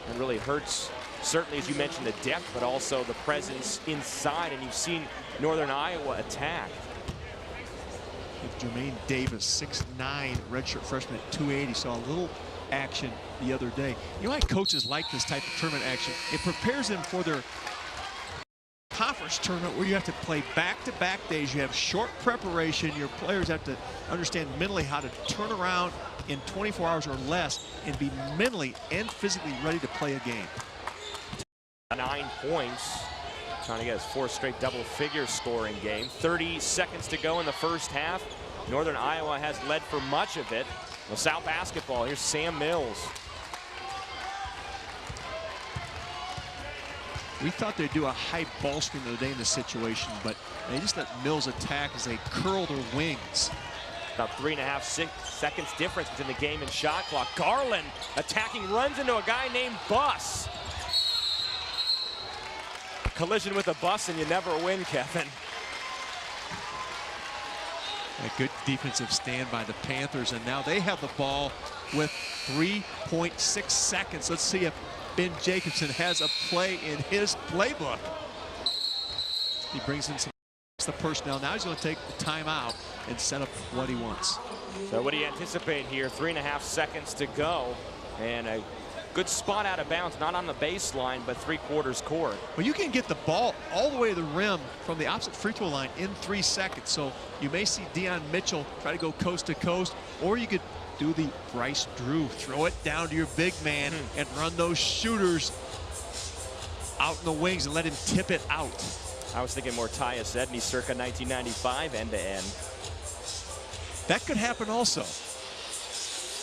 and really hurts, certainly as you mentioned, the depth, but also the presence inside. And you've seen Northern Iowa attack. Jermaine Davis, 6'9", redshirt freshman at 280, saw a little action the other day. You know why coaches like this type of tournament action? It prepares them for their conference tournament where you have to play back-to-back days. You have short preparation. Your players have to understand mentally how to turn around in 24 hours or less and be mentally and physically ready to play a game. 9 points. Trying to get his 4th straight double-figure scoring game. 30 seconds to go in the first half. Northern Iowa has led for much of it. LaSalle basketball. Here's Sam Mills. We thought they'd do a high ball screen the other day in this situation, but they just let Mills attack as they curl their wings. About 3.5 seconds difference between the game and shot clock. Garland attacking, runs into a guy named Buss. Collision with a bus and you never win, Kevin. A good defensive stand by the Panthers, and now they have the ball with 3.6 seconds. Let's see if Ben Jacobson has a play in his playbook. He brings in the personnel. Now he's going to take the timeout and set up what he wants. So what do you anticipate here? 3.5 seconds to go, and a good spot out of bounds, not on the baseline, but 3/4 court. Well, you can get the ball all the way to the rim from the opposite free throw line in 3 seconds. So you may see Deion Mitchell try to go coast to coast, or you could do the Bryce Drew, throw it down to your big man and run those shooters out in the wings and let him tip it out. I was thinking more Tyus Edney circa 1995 end-to-end. That could happen also.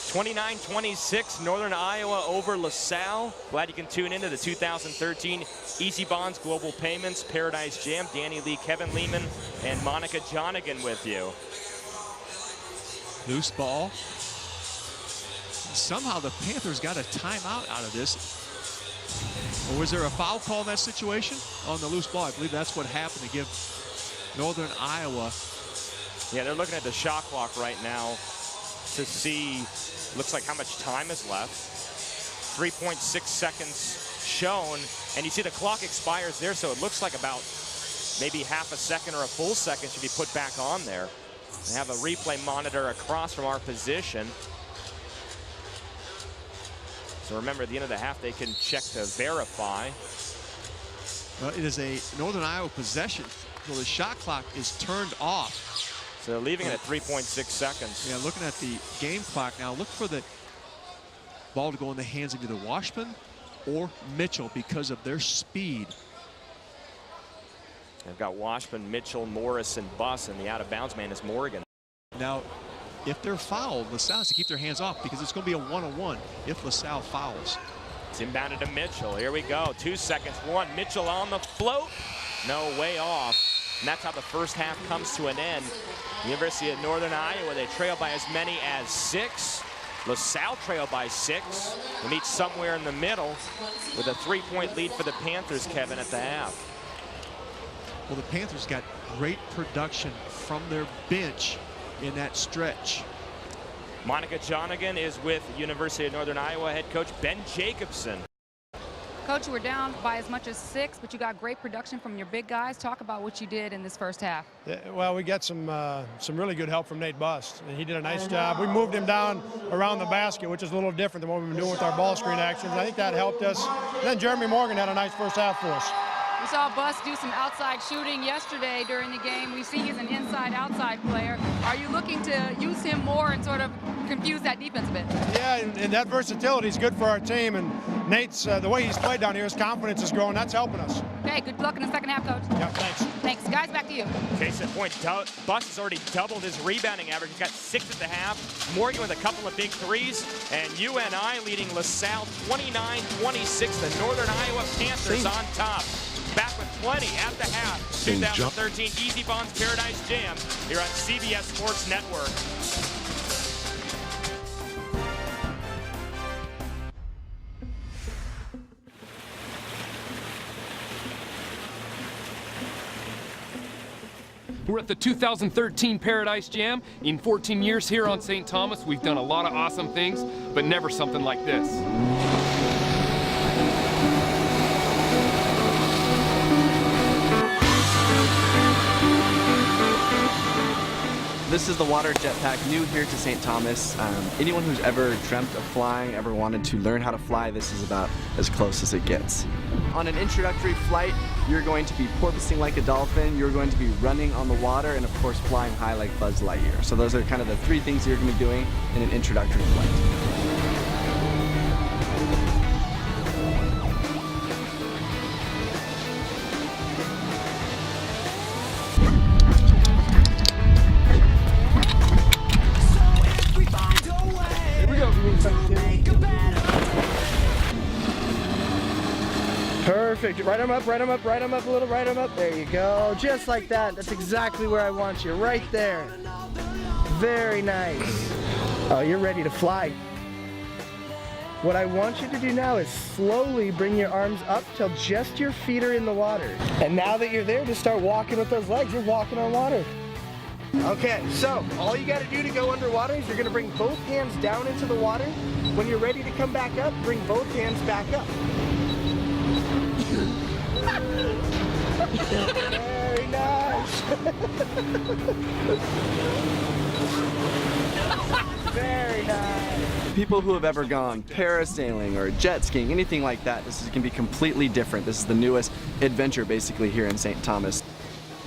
29-26, Northern Iowa over LaSalle. Glad you can tune into the 2013 Easy Bonds Global Payments Paradise Jam. Danny Lee, Kevin Lehman, and Monica Jonigan with you. Loose ball. Somehow the Panthers got a timeout out of this. Or was there a foul call in that situation on the loose ball? I believe that's what happened to give Northern Iowa. Yeah, they're looking at the shot clock right now to see, looks like how much time is left. 3.6 seconds shown, and you see the clock expires there, so it looks like about maybe half a second or a full second should be put back on there. They have a replay monitor across from our position. So remember, at the end of the half, they can check to verify. Well, it is a Northern Iowa possession, so the shot clock is turned off. So they're leaving it at 3.6 seconds. Yeah, looking at the game clock now, look for the ball to go in the hands of either Washburn or Mitchell because of their speed. They've got Washburn, Mitchell, Morris, and Buss, and the out-of-bounds man is Morgan. Now, if they're fouled, LaSalle has to keep their hands off because it's going to be a one-on-one if LaSalle fouls. It's inbounded to Mitchell. Here we go. 2 seconds. One. Mitchell on the float. No, way off. And that's how the first half comes to an end. University of Northern Iowa, they trail by as many as 6. LaSalle trail by 6. They meet somewhere in the middle with a 3-point lead for the Panthers, Kevin, at the half. Well, the Panthers got great production from their bench in that stretch. Monica Jonigan is with University of Northern Iowa head coach Ben Jacobson. Coach, you were down by as much as 6, but you got great production from your big guys. Talk about what you did in this first half. Yeah, well, we got some really good help from Nate Bust, and he did a nice job. We moved him down around the basket, which is a little different than what we've been doing with our ball screen actions. I think that helped us. And then Jeremy Morgan had a nice first half for us. We saw Bust do some outside shooting yesterday during the game. We see he's an inside-outside player. Are you looking to use him more and sort of confuse that defense a bit? Yeah, and that versatility is good for our team. And Nate's, the way he's played down here, his confidence is growing. That's helping us. Okay, good luck in the second half, Coach. Yeah, thanks. Thanks. Guys, back to you. Case in point, Bust has already doubled his rebounding average. He's got 6 at the half. Morgan with a couple of big threes. And UNI leading LaSalle 29-26. The Northern Iowa Panthers on top. Back with plenty at the half. 2013 Easy Bonds Paradise Jam here on CBS Sports Network. We're at the 2013 Paradise Jam. In 14 years here on St. Thomas, we've done a lot of awesome things, but never something like this. This is the water jetpack, new here to St. Thomas. Anyone who's ever dreamt of flying, ever wanted to learn how to fly, this is about as close as it gets. On an introductory flight, you're going to be porpoising like a dolphin, you're going to be running on the water, and of course flying high like Buzz Lightyear. So those are kind of the 3 things you're going to be doing in an introductory flight. Perfect. Right arm up, right arm up, right arm up a little, right arm up. There you go. Just like that. That's exactly where I want you. Right there. Very nice. Oh, you're ready to fly. What I want you to do now is slowly bring your arms up till just your feet are in the water. And now that you're there, just start walking with those legs. You're walking on water. Okay, so all you got to do to go underwater is you're going to bring both hands down into the water. When you're ready to come back up, bring both hands back up. Very nice. Very nice. People who have ever gone parasailing or jet skiing, anything like that, this can be completely different. This is the newest adventure basically here in St. Thomas.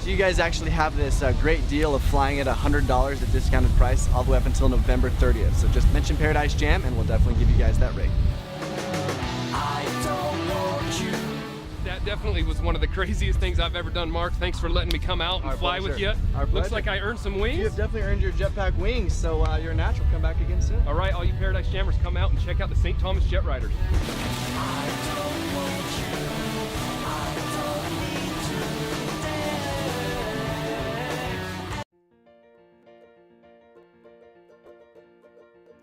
So you guys actually have this great deal of flying at $100 at discounted price all the way up until November 30th. So just mention Paradise Jam and we'll definitely give you guys that rate. That definitely was one of the craziest things I've ever done, Mark. Thanks for letting me come out and fly with you. Looks like I earned some wings. You have definitely earned your jetpack wings, so you're a natural. Come back again soon. All right, all you Paradise Jammers, come out and check out the St. Thomas Jet Riders.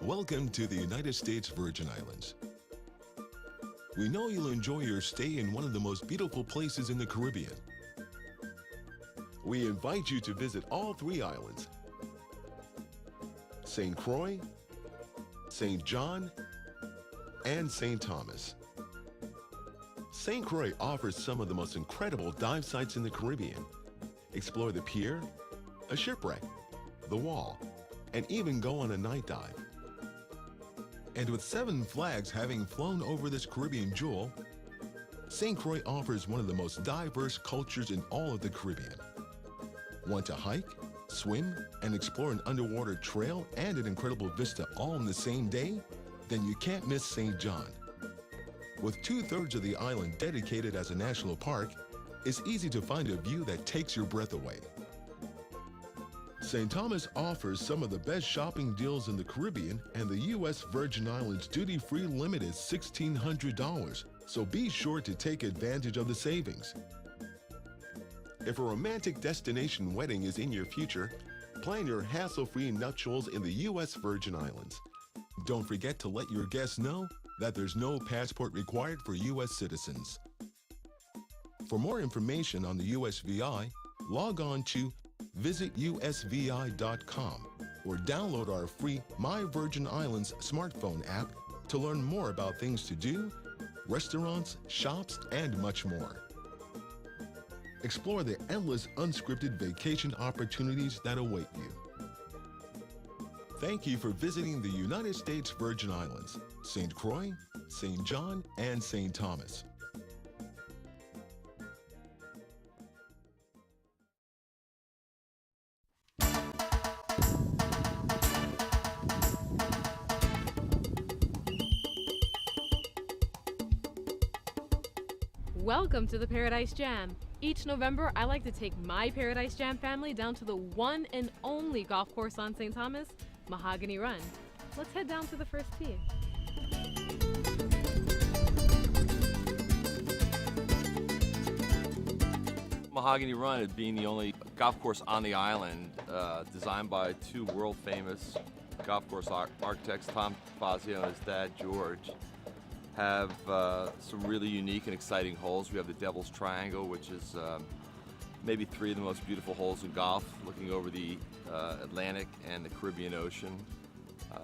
Welcome to the United States Virgin Islands. We know you'll enjoy your stay in one of the most beautiful places in the Caribbean. We invite you to visit all 3 islands: St. Croix, St. John, and St. Thomas. St. Croix offers some of the most incredible dive sites in the Caribbean. Explore the pier, a shipwreck, the wall, and even go on a night dive. And with 7 flags having flown over this Caribbean jewel, St. Croix offers one of the most diverse cultures in all of the Caribbean. Want to hike, swim, and explore an underwater trail and an incredible vista all in the same day? Then you can't miss St. John. With 2/3 of the island dedicated as a national park, it's easy to find a view that takes your breath away. St. Thomas offers some of the best shopping deals in the Caribbean, and the U.S. Virgin Islands duty-free limit is $1,600, so be sure to take advantage of the savings. If a romantic destination wedding is in your future, plan your hassle-free nuptials in the U.S. Virgin Islands. Don't forget to let your guests know that there's no passport required for U.S. citizens. For more information on the USVI, log on to visitusvi.com or download our free My Virgin Islands smartphone app to learn more about things to do, restaurants, shops, and much more. Explore the endless unscripted vacation opportunities that await you. Thank you for visiting the United States Virgin Islands, St. Croix, St. John, and St. Thomas. Welcome to the Paradise Jam. Each November, I like to take my Paradise Jam family down to the one and only golf course on St. Thomas, Mahogany Run. Let's head down to the first tee. Mahogany Run, it being the only golf course on the island, designed by two world-famous golf course architects, Tom Fazio and his dad, George, have some really unique and exciting holes. We have the Devil's Triangle, which is maybe 3 of the most beautiful holes in golf, looking over the Atlantic and the Caribbean Ocean.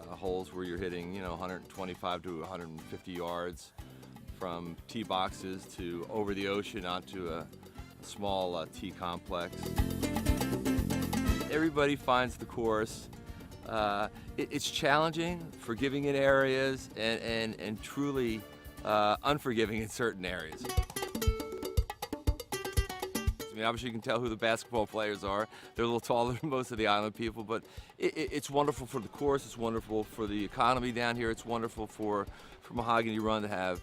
Holes where you're hitting, 125 to 150 yards from tee boxes to over the ocean onto a small tee complex. Everybody finds the course. It's challenging, forgiving in areas, and truly unforgiving in certain areas. I mean, obviously you can tell who the basketball players are. They're a little taller than most of the island people, but it's wonderful for the course. It's wonderful for the economy down here. It's wonderful for Mahogany Run to have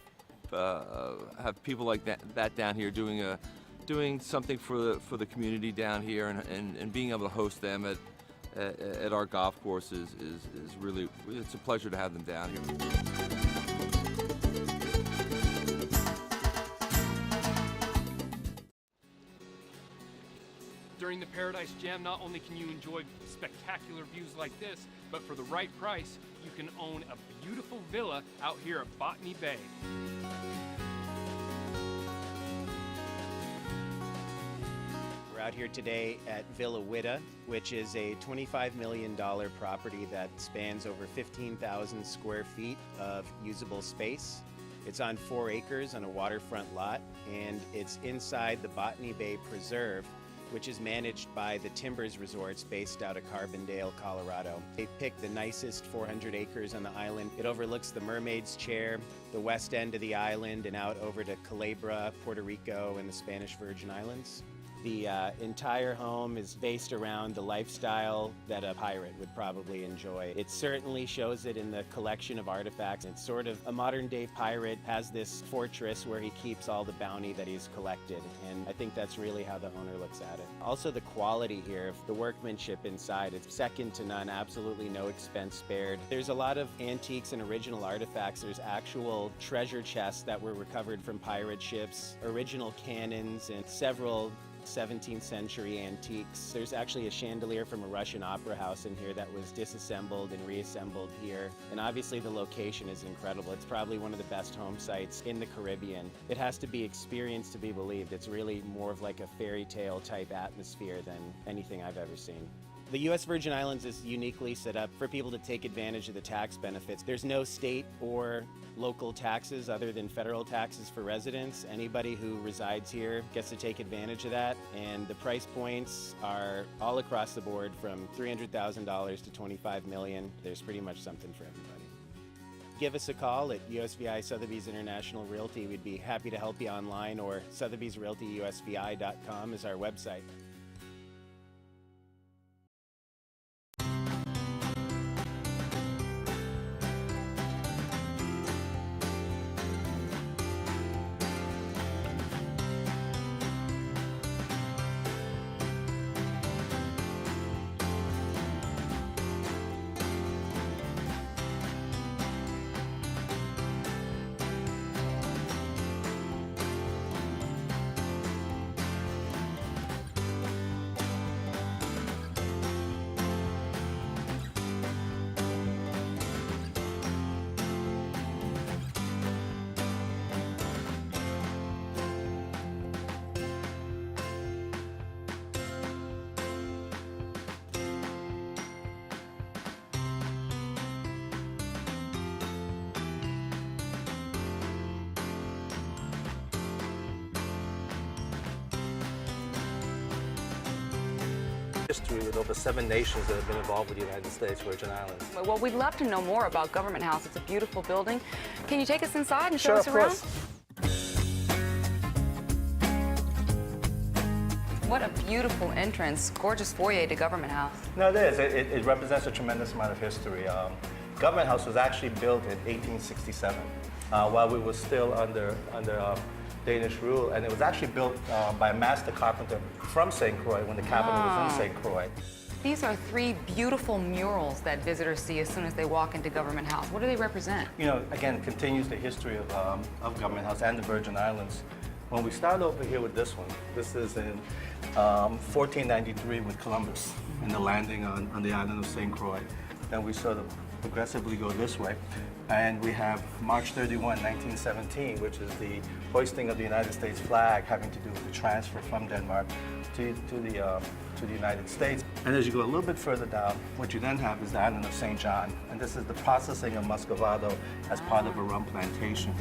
people like that down here doing something for the community down here, and being able to host them at our golf course is really, it's a pleasure to have them down here. During the Paradise Jam, not only can you enjoy spectacular views like this, but for the right price, you can own a beautiful villa out here at Botany Bay. We're out here today at Villa Witta, which is a $25 million property that spans over 15,000 square feet of usable space. It's on 4 acres on a waterfront lot, and it's inside the Botany Bay Preserve, which is managed by the Timbers Resorts based out of Carbondale, Colorado. They picked the nicest 400 acres on the island. It overlooks the Mermaid's Chair, the west end of the island, and out over to Culebra, Puerto Rico, and the Spanish Virgin Islands. The entire home is based around the lifestyle that a pirate would probably enjoy. It certainly shows it in the collection of artifacts. It's sort of a modern-day pirate has this fortress where he keeps all the bounty that he's collected, and I think that's really how the owner looks at it. Also, the quality here, the workmanship inside, it's second to none, absolutely no expense spared. There's a lot of antiques and original artifacts. There's actual treasure chests that were recovered from pirate ships, original cannons, and several 17th century antiques. There's actually a chandelier from a Russian opera house in here that was disassembled and reassembled here. And obviously the location is incredible. It's probably one of the best home sites in the Caribbean. It has to be experienced to be believed. It's really more of like a fairy tale type atmosphere than anything I've ever seen. The U.S. Virgin Islands is uniquely set up for people to take advantage of the tax benefits. There's no state or local taxes other than federal taxes for residents. Anybody who resides here gets to take advantage of that, and the price points are all across the board from $300,000 to $25 million. There's pretty much something for everybody. Give us a call at USVI Sotheby's International Realty. We'd be happy to help you online, or sotheby'srealtyusvi.com is our website. history with over 7 nations that have been involved with the United States Virgin Islands. Well, we'd love to know more about Government House. It's a beautiful building. Can you take us inside and show us around? What a beautiful entrance, gorgeous foyer to Government House. No, it is. It represents a tremendous amount of history. Government House was actually built in 1867 while we were still under Danish rule, and it was actually built by a master carpenter from St. Croix when the capital was in St. Croix. These are 3 beautiful murals that visitors see as soon as they walk into Government House. What do they represent? You know, again, it continues the history of Government House and the Virgin Islands. When we start over here with this one, this is in 1493 with Columbus and the landing on the island of St. Croix. Then we sort of progressively go this way. And we have March 31, 1917, which is the hoisting of the United States flag, having to do with the transfer from Denmark to the United States. And as you go a little bit further down, what you then have is the island of St. John. And this is the processing of muscovado as part of a rum plantation.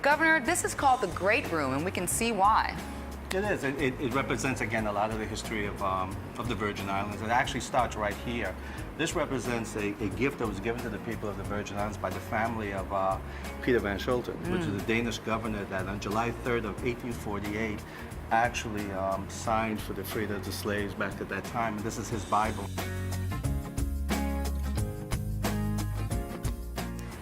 Governor, this is called the Great Room, and we can see why. It is. It represents, again, a lot of the history of the Virgin Islands. It actually starts right here. This represents a gift that was given to the people of the Virgin Islands by the family of Peter van Schulten, which is a Danish governor that on July 3rd of 1848 actually signed for the freedom of the slaves back at that time. And this is his Bible.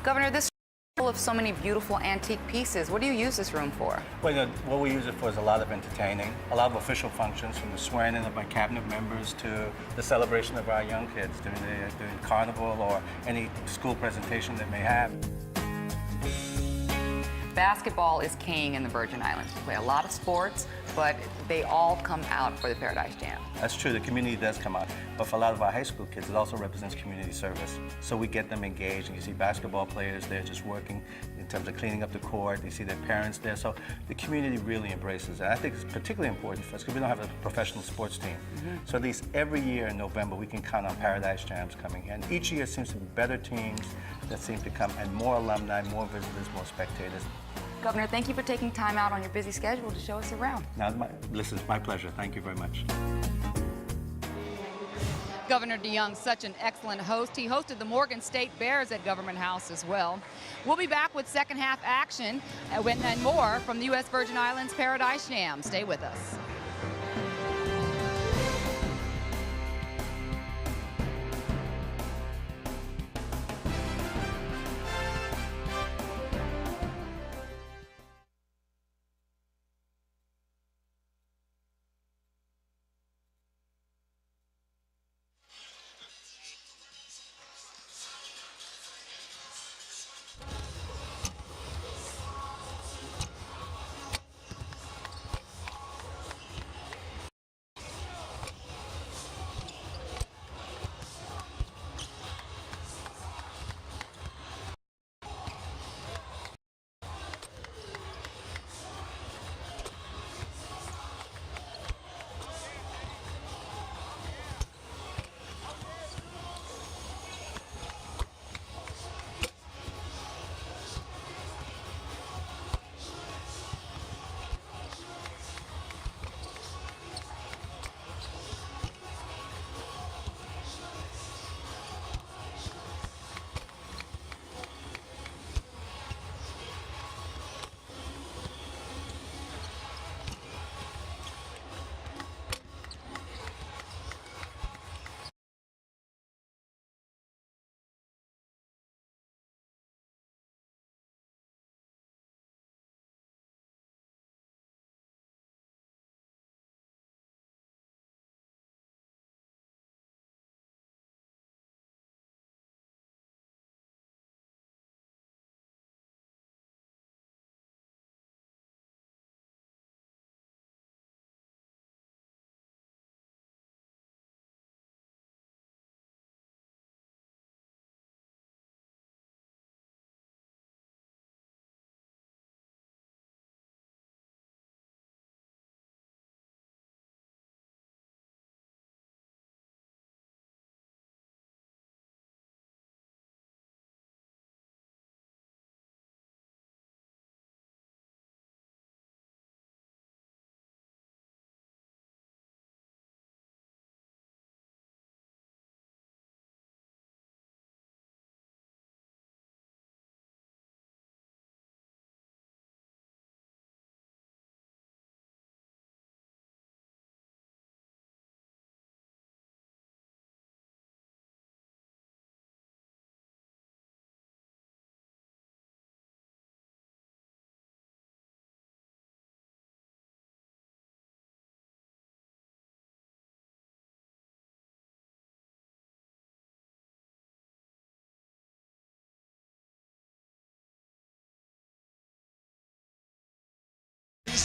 Governor, this full of so many beautiful antique pieces. What do you use this room for? Well, you know, what we use it for is a lot of entertaining, a lot of official functions, from the swearing in of my cabinet members to the celebration of our young kids during the carnival or any school presentation that may have. Basketball is king in the Virgin Islands. We play a lot of sports, but they all come out for the Paradise Jam. That's true, the community does come out. But for a lot of our high school kids, it also represents community service. So we get them engaged, and you see basketball players there just working in terms of cleaning up the court. You see their parents there. So the community really embraces it. I think it's particularly important for us because we don't have a professional sports team. So at least every year in November, we can count on Paradise Jams coming here. And each year seems to be better teams that seem to come, and more alumni, more visitors, more spectators. Governor, thank you for taking time out on your busy schedule to show us around. Now, listen, it's my pleasure. Thank you very much. Governor DeYoung, such an excellent host. He hosted the Morgan State Bears at Government House as well. We'll be back with second half action and more from the U.S. Virgin Islands Paradise Jam. Stay with us.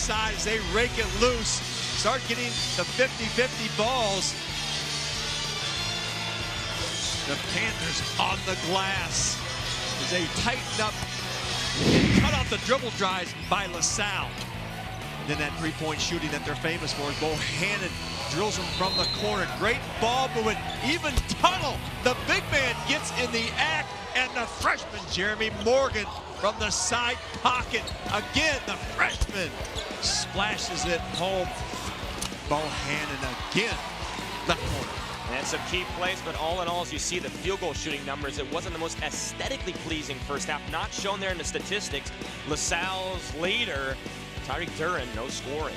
side as they rake it loose. Start getting the 50-50 balls. The Panthers on the glass as they tighten up and cut off the dribble drives by LaSalle. And then that three-point shooting that they're famous for. Bohannon drills them from the corner. Great ball movement. Even Tuttle, the big man, gets in the act. And the freshman, Jeremy Morgan, from the side pocket. Again, the freshman splashes it home. Bohannon again, left corner. And some key plays, but all in all, as you see the field goal shooting numbers, it wasn't the most aesthetically pleasing first half. Not shown there in the statistics. LaSalle's leader, Tyreek Duran, no scoring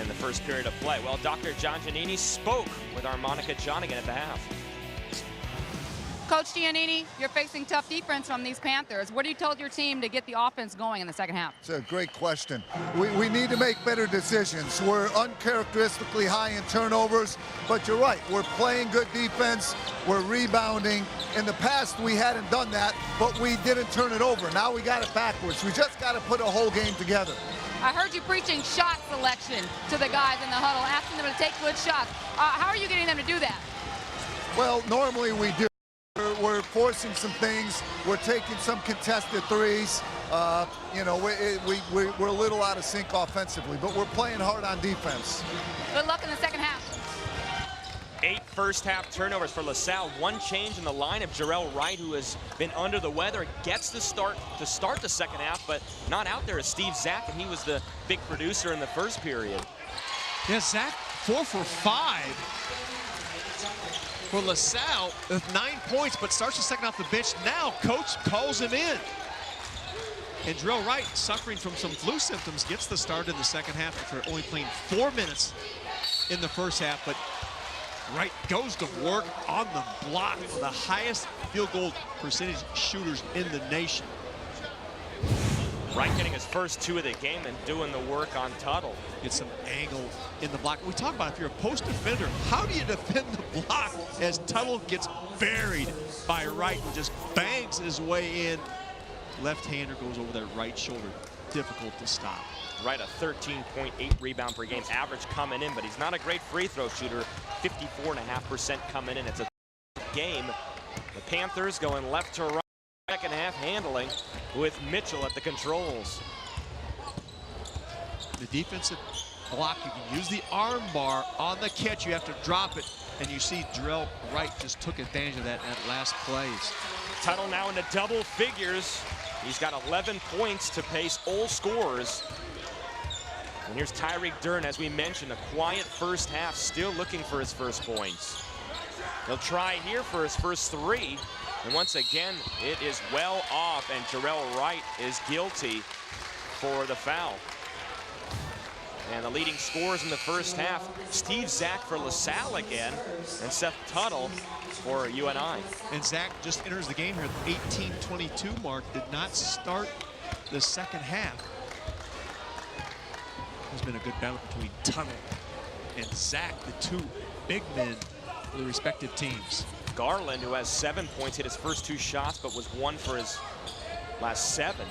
in the first period of play. Well, Dr. John Giannini spoke with our Monica Jonigan at the half. Coach Giannini, you're facing tough defense from these Panthers. What do you tell your team to get the offense going in the second half? It's a great question. We need to make better decisions. We're uncharacteristically high in turnovers, but you're right. We're playing good defense. We're rebounding. In the past, we hadn't done that, but we didn't turn it over. Now we got it backwards. We just got to put a whole game together. I heard you preaching shot selection to the guys in the huddle, asking them to take good shots. How are you getting them to do that? Well, normally we do. We're forcing some things. We're taking some contested threes. You know, we're a little out of sync offensively, but we're playing hard on defense. Good luck in the second half. 8 first-half turnovers for LaSalle. One change in the lineup. Jarrell Wright, who has been under the weather, gets the start to start the second half, but not out there is Steve Zack, and he was the big producer in the first period. Yeah, Zack 4 for 5. For LaSalle with 9 points, but starts the second off the bench. Now coach calls him in. And Jarrell Wright, suffering from some flu symptoms, gets the start in the second half after only playing 4 minutes in the first half. But Wright goes to work on the block for the highest field goal percentage shooters in the nation. Wright getting his first 2 of the game and doing the work on Tuttle. Get some angle in the block. We talk about if you're a post defender, how do you defend the block as Tuttle gets buried by Wright and just bangs his way in. Left-hander goes over that right shoulder. Difficult to stop. Wright, a 13.8 rebound per game average coming in, but he's not a great free throw shooter. 54.5% coming in. It's a game. The Panthers going left to right. Second half handling with Mitchell at the controls. The defensive block, you can use the arm bar on the catch. You have to drop it, and you see Jarrell Wright just took advantage of that at last plays. Tuttle now into double figures. He's got 11 points to pace all scorers. And here's Tyreek Duran, as we mentioned, a quiet first half, still looking for his first points. He'll try here for his first 3. And once again, it is well off, and Jarrell Wright is guilty for the foul. And the leading scorers in the first half, Steve Zack for LaSalle again, and Seth Tuttle for UNI. And Zack just enters the game here at the 18-22 mark, did not start the second half. There's been a good battle between Tuttle and Zack, the 2 big men for the respective teams. Garland, who has 7 points, hit his first 2 shots, but was 1 for his last 7.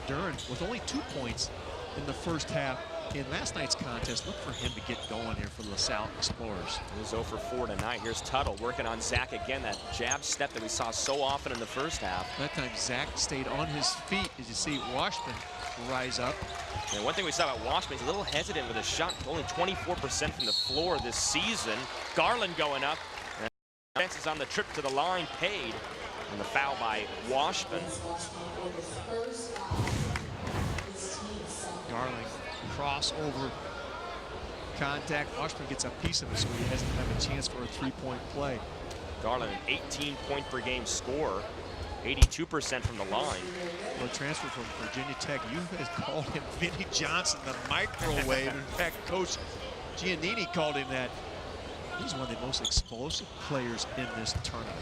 Duran with only 2 points in the first half in last night's contest. Look for him to get going here for the LaSalle Explorers. He was 0 for 4 tonight. Here's Tuttle working on Zack again, that jab step that we saw so often in the first half. That time Zack stayed on his feet, as you see Washburn rise up. And one thing we saw about Washburn, he's a little hesitant with a shot, only 24% from the floor this season. Garland going up. Is on the trip to the line paid, and the foul by Washburn. Garland crossover contact. Washburn gets a piece of it, so he doesn't have a chance for a 3-point play. Garland, an 18-point per game scorer, 82% from the line. Well, transfer from Virginia Tech. You guys called him Vinnie Johnson, the microwave. In fact, Coach Giannini called him that. He's one of the most explosive players in this tournament.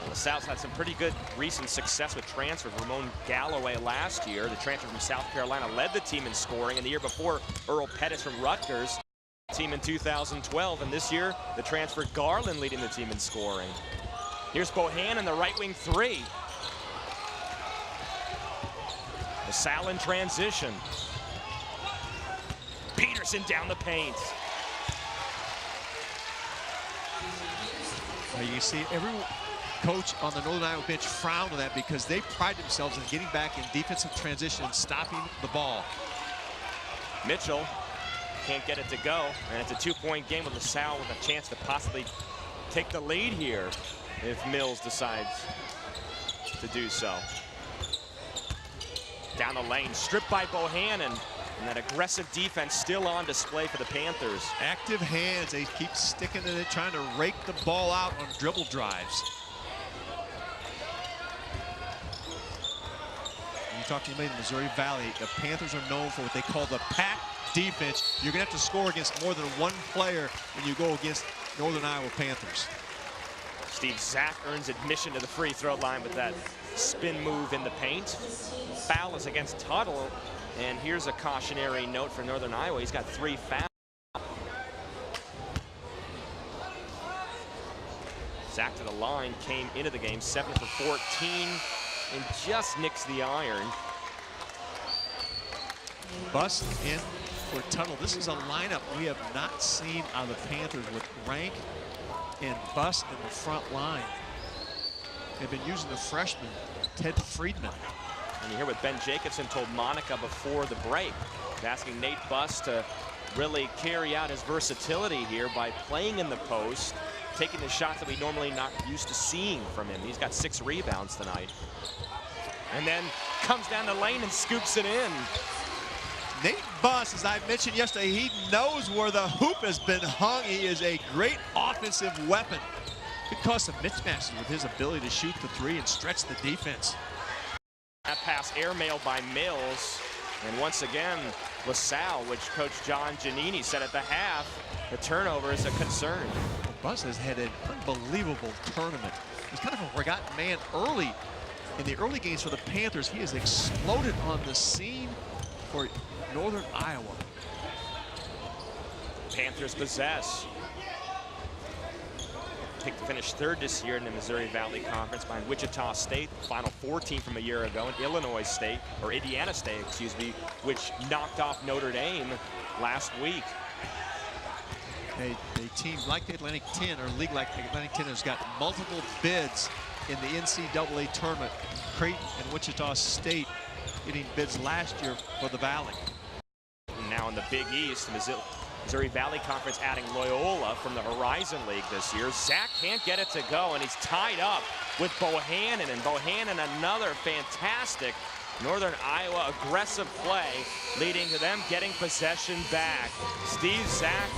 LaSalle's had some pretty good recent success with transfers. Ramon Galloway last year, the transfer from South Carolina, led the team in scoring. And the year before, Earl Pettis from Rutgers, team in 2012. And this year, the transfer Garland leading the team in scoring. Here's Bohannon, the right wing 3. LaSalle in transition. Ryerson down the paint. Now you see every coach on the Northern Iowa bench frowned on that because they pride themselves in getting back in defensive transition and stopping the ball. Mitchell can't get it to go, and it's a two-point game with LaSalle with a chance to possibly take the lead here if Mills decides to do so. Down the lane, stripped by Bohannon, and that aggressive defense still on display for the Panthers. Active hands, they keep sticking to it, trying to rake the ball out on dribble drives. You talk to anybody in the Missouri Valley, the Panthers are known for what they call the pack defense. You're gonna have to score against more than one player when you go against Northern Iowa Panthers. Steve Zach earns admission to the free throw line with that spin move in the paint. Foul is against Tuttle, and here's a cautionary note for Northern Iowa. He's got 3 fouls. Zach to the line, came into the game 7 for 14, and just nicks the iron. Bust in for Tuttle. This is a lineup we have not seen out of the Panthers with Rank and Bust in the front line. They've been using the freshman, Ted Friedman. And you hear what Ben Jacobson told Monica before the break, asking Nate Bust to really carry out his versatility here by playing in the post, taking the shots that we normally not used to seeing from him. He's got 6 rebounds tonight. And then comes down the lane and scoops it in. Nate Bust, as I mentioned yesterday, he knows where the hoop has been hung. He is a great offensive weapon. Could cause some mismatches with his ability to shoot the 3 and stretch the defense. That pass airmailed by Mills. And once again, LaSalle, which Coach John Giannini said at the half, the turnover is a concern. Well, Bust has had an unbelievable tournament. He's kind of a forgotten man early. In the early games for the Panthers, he has exploded on the scene for Northern Iowa. Panthers possess. Picked to finish 3rd this year in the Missouri Valley Conference behind Wichita State, Final Four team from a year ago, and Illinois State, or Indiana State, excuse me, which knocked off Notre Dame last week. A team like the Atlantic 10, or a league like the Atlantic 10, has got multiple bids in the NCAA tournament. Creighton and Wichita State getting bids last year for the Valley. Now in the Big East, Missouri Valley Conference adding Loyola from the Horizon League this year. Zach can't get it to go, and he's tied up with Bohannon, and Bohannon another fantastic Northern Iowa aggressive play, leading to them getting possession back. Steve Zach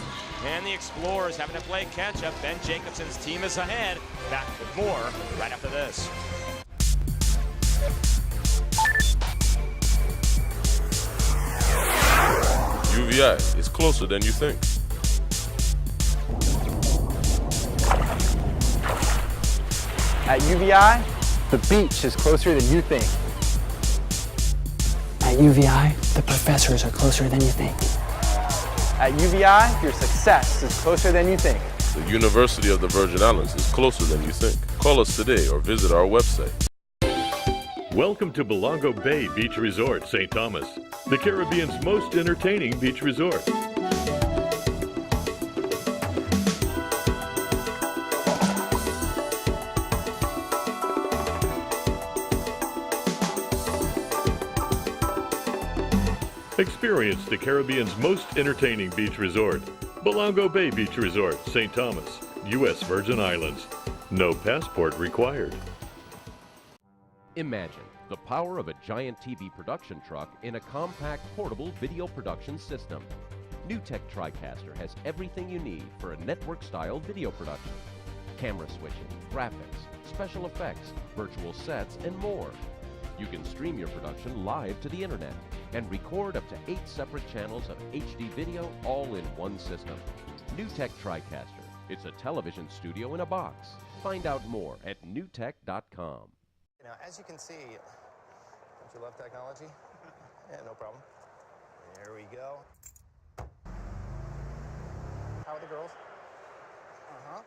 and the Explorers having to play catch-up. Ben Jacobson's team is ahead. Back with more right after this. UVI is closer than you think. At UVI, the beach is closer than you think. At UVI, the professors are closer than you think. At UVI, your success is closer than you think. The University of the Virgin Islands is closer than you think. Call us today or visit our website. Welcome to Belongo Bay Beach Resort, St. Thomas, the Caribbean's most entertaining beach resort. Experience the Caribbean's most entertaining beach resort, Belongo Bay Beach Resort, St. Thomas, U.S. Virgin Islands. No passport required. Imagine the power of a giant TV production truck in a compact portable video production system. NewTek TriCaster has everything you need for a network-style video production. Camera switching, graphics, special effects, virtual sets, and more. You can stream your production live to the internet and record up to 8 separate channels of HD video all in one system. NewTek TriCaster. It's a television studio in a box. Find out more at newtek.com. Now, as you can see, don't you love technology? Yeah, no problem. There we go. How are the girls? Uh-huh.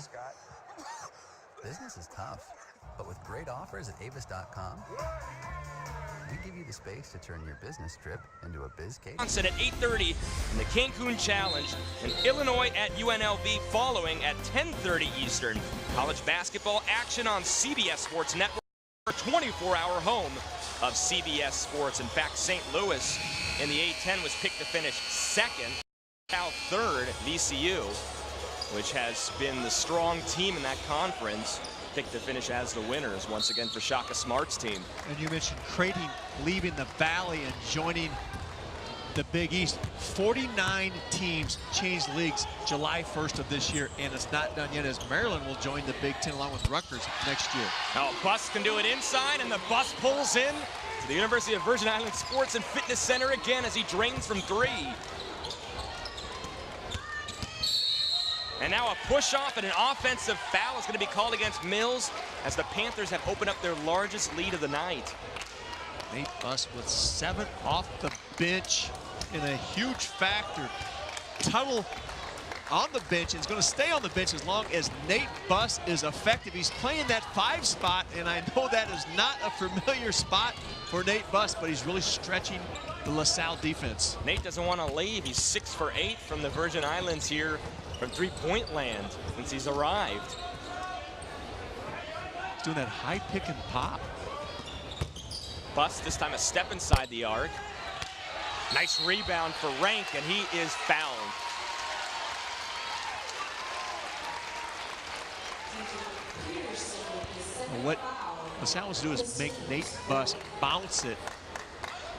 Scott, business is tough. But with great offers at avis.com, we give you the space to turn your business trip into a biz case. At 8:30 in the Cancun Challenge, and Illinois at UNLV following at 10:30 Eastern. College basketball action on CBS Sports Network, 24-hour home of CBS Sports. In fact, St. Louis in the A-10 was picked to finish second. Now third, VCU, which has been the strong team in that conference, picked to finish as the winners once again for Shaka Smart's team. And you mentioned Creighton leaving the Valley and joining the Big East. 49 teams changed leagues July 1st of this year, and it's not done yet, as Maryland will join the Big Ten along with Rutgers next year. Now Bus can do it inside, and the Bus pulls in to the University of Virgin Islands Sports and Fitness Center again as he drains from three. And now a push-off and an offensive foul is going to be called against Mills as the Panthers have opened up their largest lead of the night. Nate Buss with 7 off the bench in a huge factor. Tuttle on the bench and is going to stay on the bench as long as Nate Buss is effective. He's playing that 5 spot, and I know that is not a familiar spot for Nate Buss, but he's really stretching the LaSalle defense. Nate doesn't want to leave. He's 6 for 8 from the Virgin Islands here from three-point land since he's arrived. He's doing that high pick and pop. Buss this time a step inside the arc. Nice rebound for Rank, and he is fouled. What LaSalle wants to do is make Nate Buss bounce it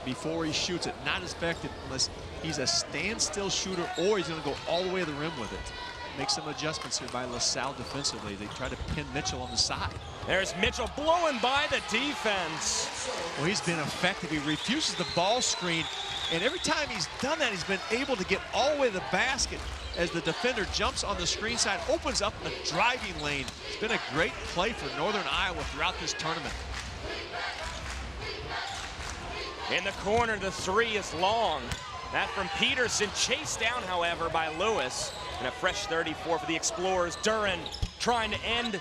before he shoots it. Not as effective unless he's a standstill shooter or he's going to go all the way to the rim with it. Make some adjustments here by LaSalle defensively. They try to pin Mitchell on the side. There's Mitchell blowing by the defense. Well, he's been effective. He refuses the ball screen, and every time he's done that, he's been able to get all the way to the basket as the defender jumps on the screen side, opens up a driving lane. It's been a great play for Northern Iowa throughout this tournament. In the corner, the three is long. That from Peterson, chased down, however, by Lewis. And a fresh 34 for the Explorers. Duran trying to end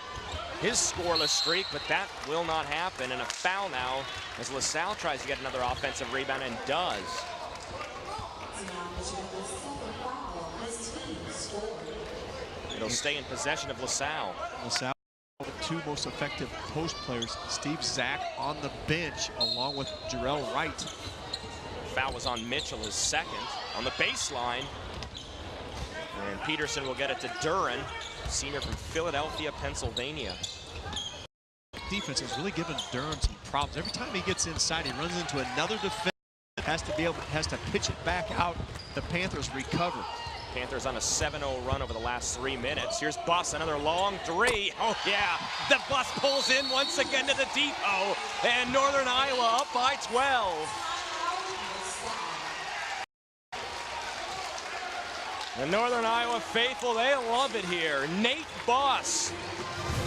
his scoreless streak, but that will not happen. And a foul now as LaSalle tries to get another offensive rebound and does. It'll stay in possession of LaSalle. LaSalle, the 2 most effective post players, Steve Zach on the bench along with Jarrell Wright. Foul was on Mitchell, his second, on the baseline. And Peterson will get it to Duran, senior from Philadelphia, Pennsylvania. Defense has really given Duran some problems. Every time he gets inside, he runs into another defender. Has to pitch it back out. The Panthers recover. Panthers on a 7-0 run over the last 3 minutes. Here's Buss, another long three. Oh yeah, the Buss pulls in once again to the depot, and Northern Iowa up by 12. The Northern Iowa faithful, they love it here. Nate Buss,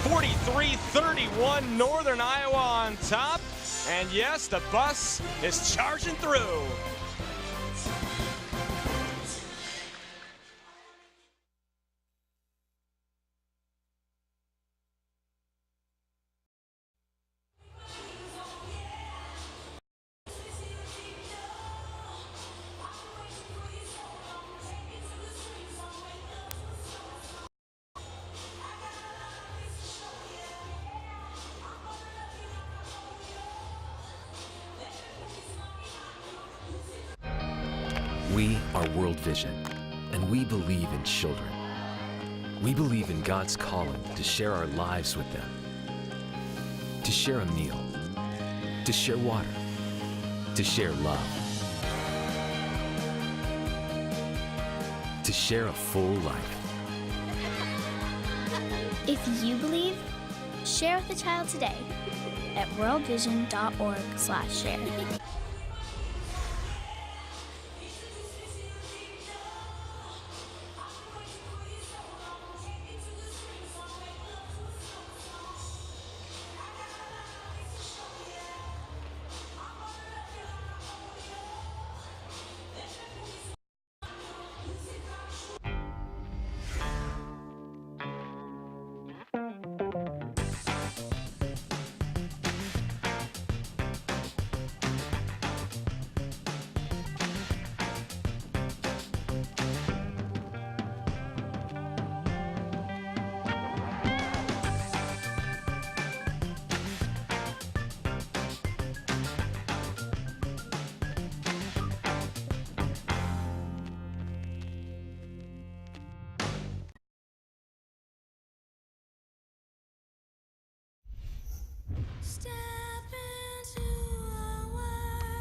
43-31, Northern Iowa on top. And yes, the Buss is charging through. We are World Vision, and we believe in children. We believe in God's calling to share our lives with them, to share a meal, to share water, to share love, to share a full life. If you believe, share with a child today at worldvision.org/share.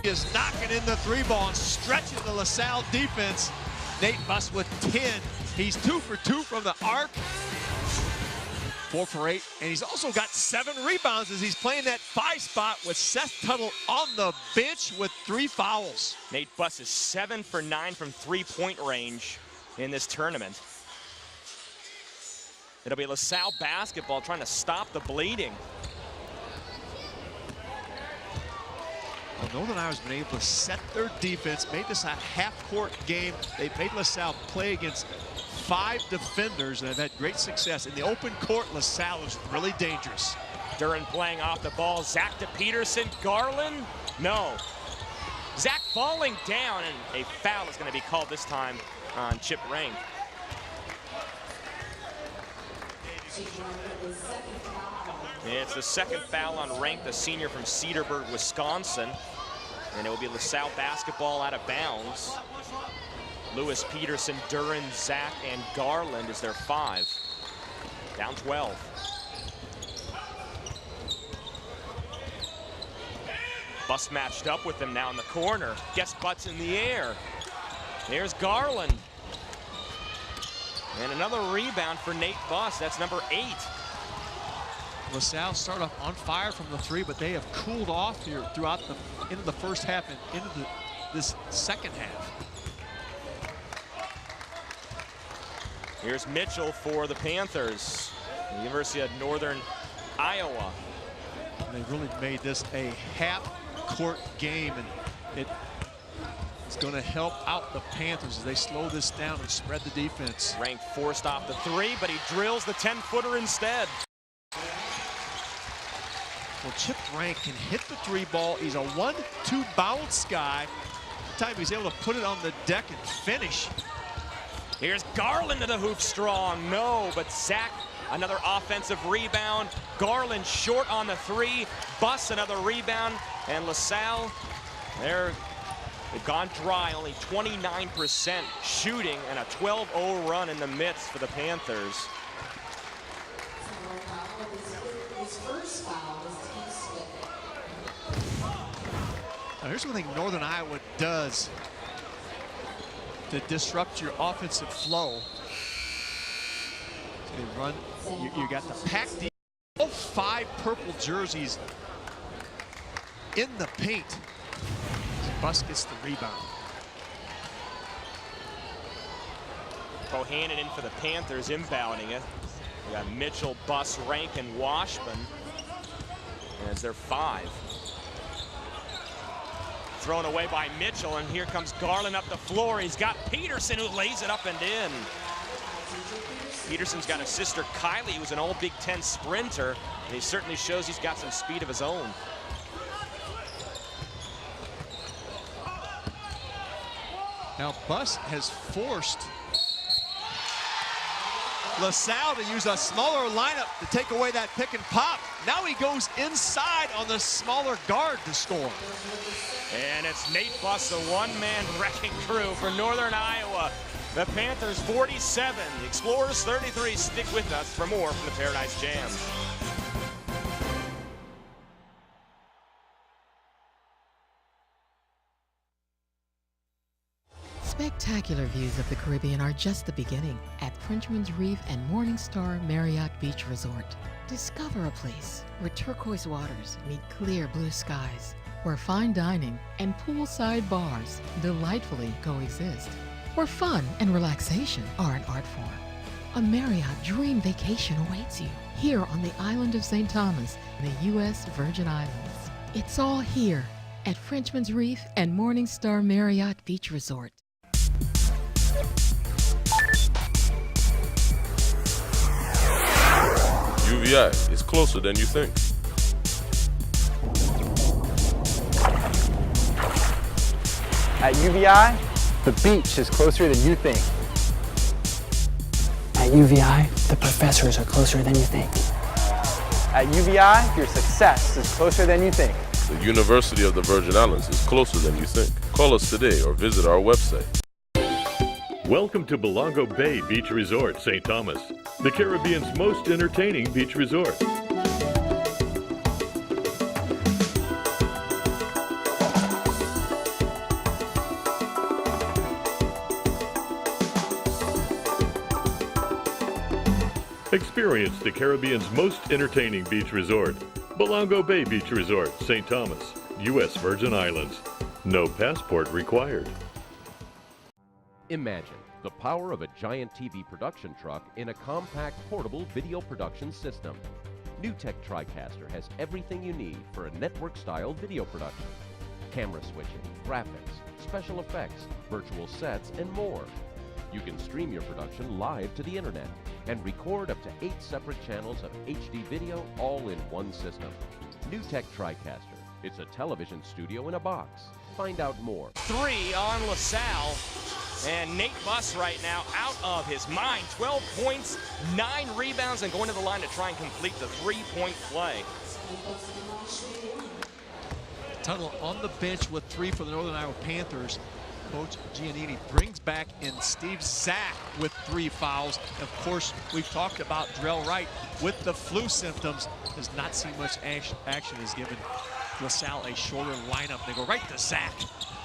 He is knocking in the three ball and stretching the LaSalle defense. Nate Buss with 10. He's 2 for 2 from the arc. 4 for 8, and he's also got 7 rebounds as he's playing that 5 spot with Seth Tuttle on the bench with 3 fouls. Nate Buss is 7 for 9 from three-point range in this tournament. It'll be LaSalle basketball trying to stop the bleeding. Well, Northern Iowa's been able to set their defense, made this a half-court game. They've made LaSalle play against 5 defenders and have had great success. In the open court, LaSalle is really dangerous. Duren playing off the ball. Zach to Peterson. Garland? No. Zach falling down, and a foul is going to be called this time on Chip Rank. It's the second foul on Rank, the senior from Cedarburg, Wisconsin. And it will be LaSalle basketball out of bounds. Lewis, Peterson, Duren, Zach, and Garland is their 5. Down 12. Buss matched up with him now in the corner. Gets butts in the air. There's Garland. And another rebound for Nate Buss. That's number 8. LaSalle started off on fire from the 3, but they have cooled off here throughout the into the first half and into this second half. Here's Mitchell for the Panthers, the University of Northern Iowa. And they really made this a half-court game, and it's going to help out the Panthers as they slow this down and spread the defense. Rank forced off the 3, but he drills the 10-footer instead. Well, Chip Rank can hit the 3 ball. He's a 1-2 bounce guy. The time he's able to put it on the deck and finish. Here's Garland to the hoop strong. No, but Zach, another offensive rebound. Garland short on the 3. Buss, another rebound. And LaSalle, they've gone dry, only 29% shooting, and a 12-0 run in the midst for the Panthers. Now, here's one thing Northern Iowa does to disrupt your offensive flow. So they run, you got the pack deep, all 5 purple jerseys in the paint. Buss gets the rebound. Bohannon in for the Panthers, inbounding it. We got Mitchell, Buss, Rank, and Washman as their 5. Thrown away by Mitchell, and here comes Garland up the floor. He's got Peterson, who lays it up and in. Peterson's got a sister, Kylie, who's an all Big Ten sprinter, and he certainly shows he's got some speed of his own. Now Buss has forced LaSalle to use a smaller lineup to take away that pick and pop. Now he goes inside on the smaller guard to score. And it's Nate Buss, the one-man wrecking crew for Northern Iowa. The Panthers 47, the Explorers 33. Stick with us for more from the Paradise Jam. Spectacular views of the Caribbean are just the beginning at Frenchman's Reef and Morningstar Marriott Beach Resort. Discover a place where turquoise waters meet clear blue skies, where fine dining and poolside bars delightfully coexist, where fun and relaxation are an art form. A Marriott dream vacation awaits you here on the island of St. Thomas in the U.S. Virgin Islands. It's all here at Frenchman's Reef and Morningstar Marriott Beach Resort. UVI is closer than you think. At UVI, the beach is closer than you think. At UVI, the professors are closer than you think. At UVI, your success is closer than you think. The University of the Virgin Islands is closer than you think. Call us today or visit our website. Welcome to Belongo Bay Beach Resort, St. Thomas, the Caribbean's most entertaining beach resort. Experience the Caribbean's most entertaining beach resort, Belongo Bay Beach Resort, St. Thomas, U.S. Virgin Islands. No passport required. Imagine the power of a giant TV production truck in a compact portable video production system. NewTek TriCaster has everything you need for a network-style video production. Camera switching, graphics, special effects, virtual sets, and more. You can stream your production live to the internet and record up to 8 separate channels of HD video all in one system. NewTek TriCaster. It's a television studio in a box. Find out more. 3 on LaSalle. And Nate Buss right now out of his mind. 12 points, 9 rebounds, and going to the line to try and complete the 3-point play. Tuttle on the bench with 3 for the Northern Iowa Panthers. Coach Giannini brings back in Steve Zack with 3 fouls. Of course, we've talked about Drell Wright with the flu symptoms. Does not see much action, has given LaSalle a shorter lineup. They go right to Zack.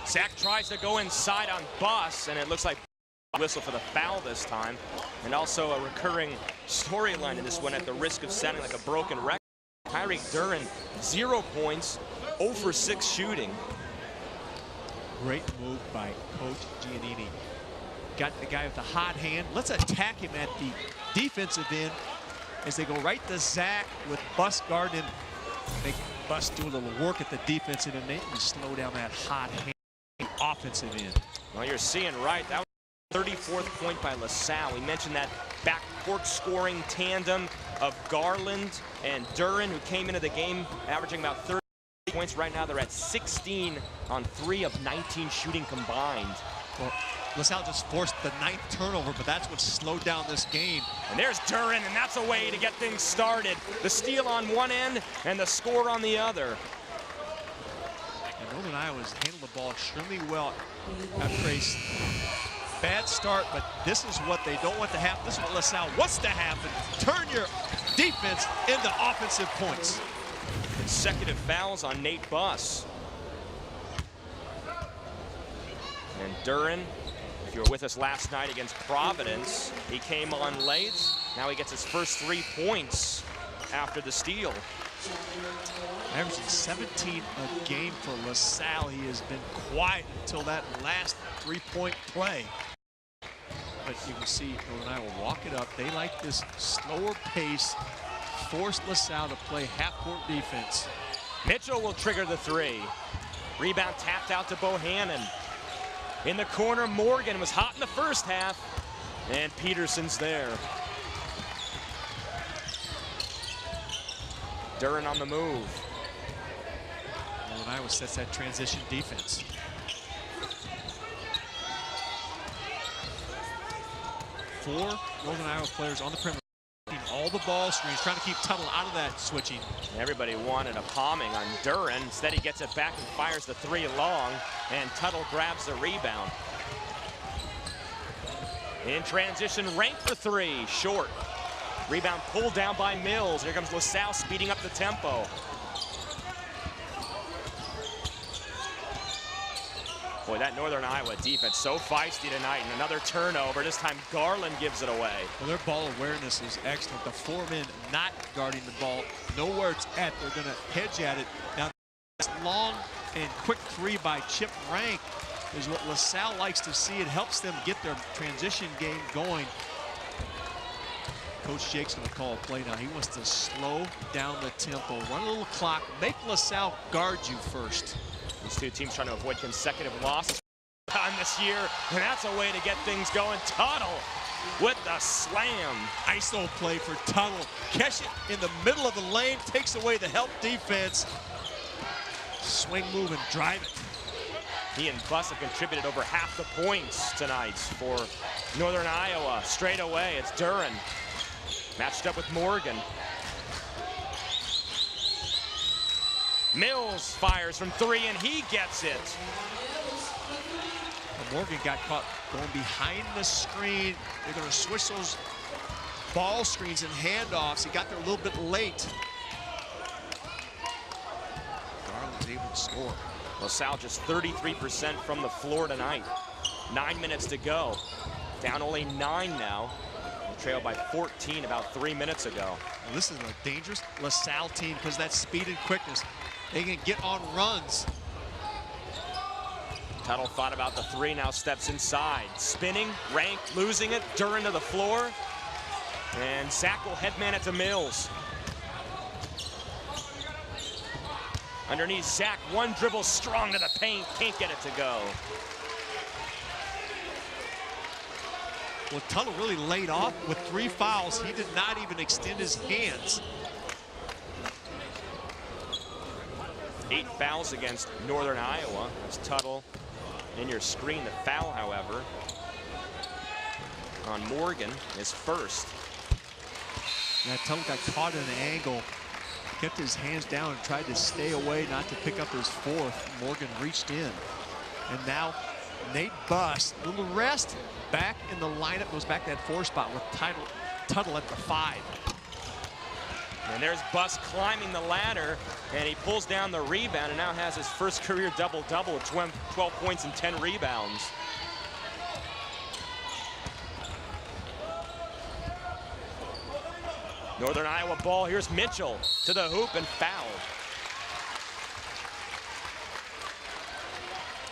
Zack tries to go inside on Buss, and it looks like whistle for the foul this time. And also a recurring storyline in this one at the risk of sounding like a broken record. Tyreek Duren, 0 points, 0 for 6 shooting. Great move by Coach Giannini. Got the guy with the hot hand. Let's attack him at the defensive end as they go right to Zack with Buss guarding him. Make Buss do a little work at the defensive end and slow down that hot hand offensive end. Well, you're seeing right. That was the 34th point by LaSalle. We mentioned that backcourt scoring tandem of Garland and Duren, who came into the game averaging about 30 points. Right now they're at 16 on 3 of 19 shooting combined. Well, LaSalle just forced the 9th turnover, but that's what slowed down this game. And there's Duren, and that's a way to get things started. The steal on one end and the score on the other. And Northern Iowa's handled the ball extremely well after a bad start, but this is what they don't want to happen. This is what LaSalle wants to happen. Turn your defense into offensive points. Consecutive fouls on Nate Buss. And Duren, if you were with us last night against Providence, he came on late. Now he gets his first 3 points after the steal. Averaging 17 a game for LaSalle. He has been quiet until that last 3-point play. But you can see Northern Iowa walk it up. They like this slower pace, force LaSalle to play half-court defense. Mitchell will trigger the 3. Rebound tapped out to Bohannon. In the corner, Morgan was hot in the first half, and Peterson's there. Duren on the move. Northern Iowa sets that transition defense. Four Northern Iowa players on the perimeter. All the ball screens, trying to keep Tuttle out of that switching. Everybody wanted a palming on Duren. Instead, he gets it back and fires the 3 long, and Tuttle grabs the rebound. In transition, Rank for 3, short. Rebound pulled down by Mills. Here comes LaSalle speeding up the tempo. Boy, that Northern Iowa defense so feisty tonight, and another turnover. This time Garland gives it away. Well, their ball awareness is excellent. The 4 men not guarding the ball. Know where it's at. They're going to hedge at it. Now, this long and quick 3 by Chip Rank is what LaSalle likes to see. It helps them get their transition game going. Coach Jake's going to call a play now. He wants to slow down the tempo, run a little clock, make LaSalle guard you first. These two teams trying to avoid consecutive losses time this year, and that's a way to get things going. Tuttle with the slam. ISO play for Tuttle. Catch it in the middle of the lane, takes away the help defense. Swing move and drive it. He and Buss have contributed over half the points tonight for Northern Iowa. Straight away, it's Duren. Matched up with Morgan. Mills fires from 3, and he gets it. Well, Morgan got caught going behind the screen. They're going to switch those ball screens and handoffs. He got there a little bit late. Garland's able to score. LaSalle just 33% from the floor tonight. 9 minutes to go. Down only 9 now. They're trailed by 14 about 3 minutes ago. Well, this is a dangerous LaSalle team because that speed and quickness. They can get on runs. Tuttle thought about the three, now steps inside. Spinning, ranked, losing it, Duran to the floor. And Sack will headman it to Mills. Underneath Zach, one dribble strong to the paint, can't get it to go. Well, Tuttle really laid off with 3 fouls. He did not even extend his hands. 8 fouls against Northern Iowa. That's Tuttle in your screen. The foul, however, on Morgan is first. Yeah, Tuttle got caught in an angle, kept his hands down and tried to stay away not to pick up his 4th. Morgan reached in. And now Nate Buss, a little rest, back in the lineup, goes back to that 4 spot with Tuttle at the 5. And there's Buss climbing the ladder, and he pulls down the rebound and now has his first career double-double with 12 points and 10 rebounds. Northern Iowa ball, here's Mitchell to the hoop and fouled.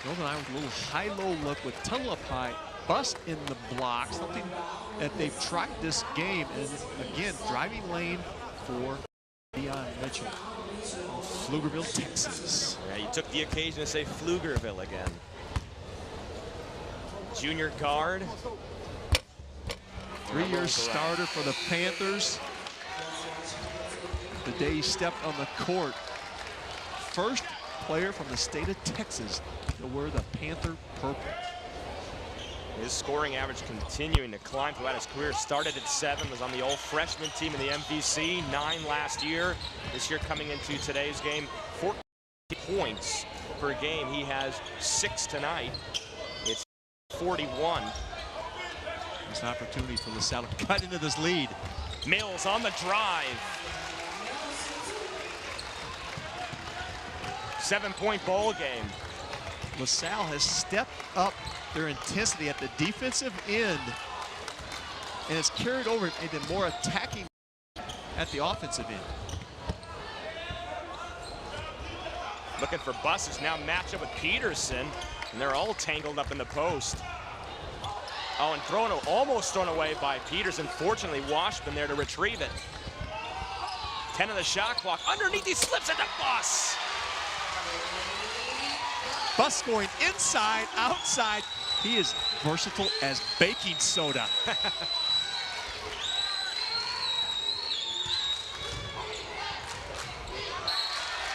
Northern Iowa with a little high-low look with Tuttle up high, Buss in the block, something that they've tried this game. And again, driving lane for Deion Mitchell of Pflugerville, Texas. Yeah, you took the occasion to say Pflugerville again. Junior guard. 3-year starter for the Panthers. The day he stepped on the court, first player from the state of Texas to wear the Panther purple. His scoring average continuing to climb throughout his career. Started at 7, was on the all freshman team in the MVC, 9 last year. This year coming into today's game, 14 points per game. He has 6 tonight. It's 41. There's an opportunity for LaSalle to cut into this lead. Mills on the drive. 7-point ball game. LaSalle has stepped up their intensity at the defensive end, and it's carried over into more attacking at the offensive end. Looking for Buses, now match up with Peterson, and they're all tangled up in the post. Oh, and almost thrown away by Peterson. Fortunately, Washburn there to retrieve it. 10 on the shot clock. Underneath, he slips into Buss. Buss going inside, outside. He is versatile as baking soda.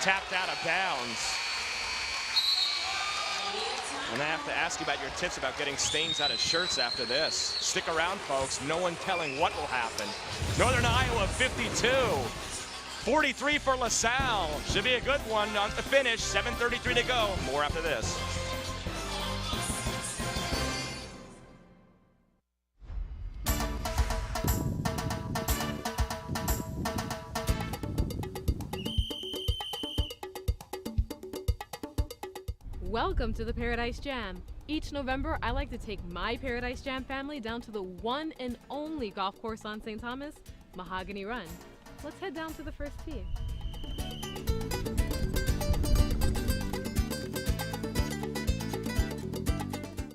Tapped out of bounds. And I have to ask you about your tips about getting stains out of shirts after this. Stick around, folks. No one telling what will happen. Northern Iowa 52. 43 for LaSalle. Should be a good one on the finish. 7:33 to go. More after this. Welcome to the Paradise Jam. Each November, I like to take my Paradise Jam family down to the one and only golf course on St. Thomas, Mahogany Run. Let's head down to the first tee.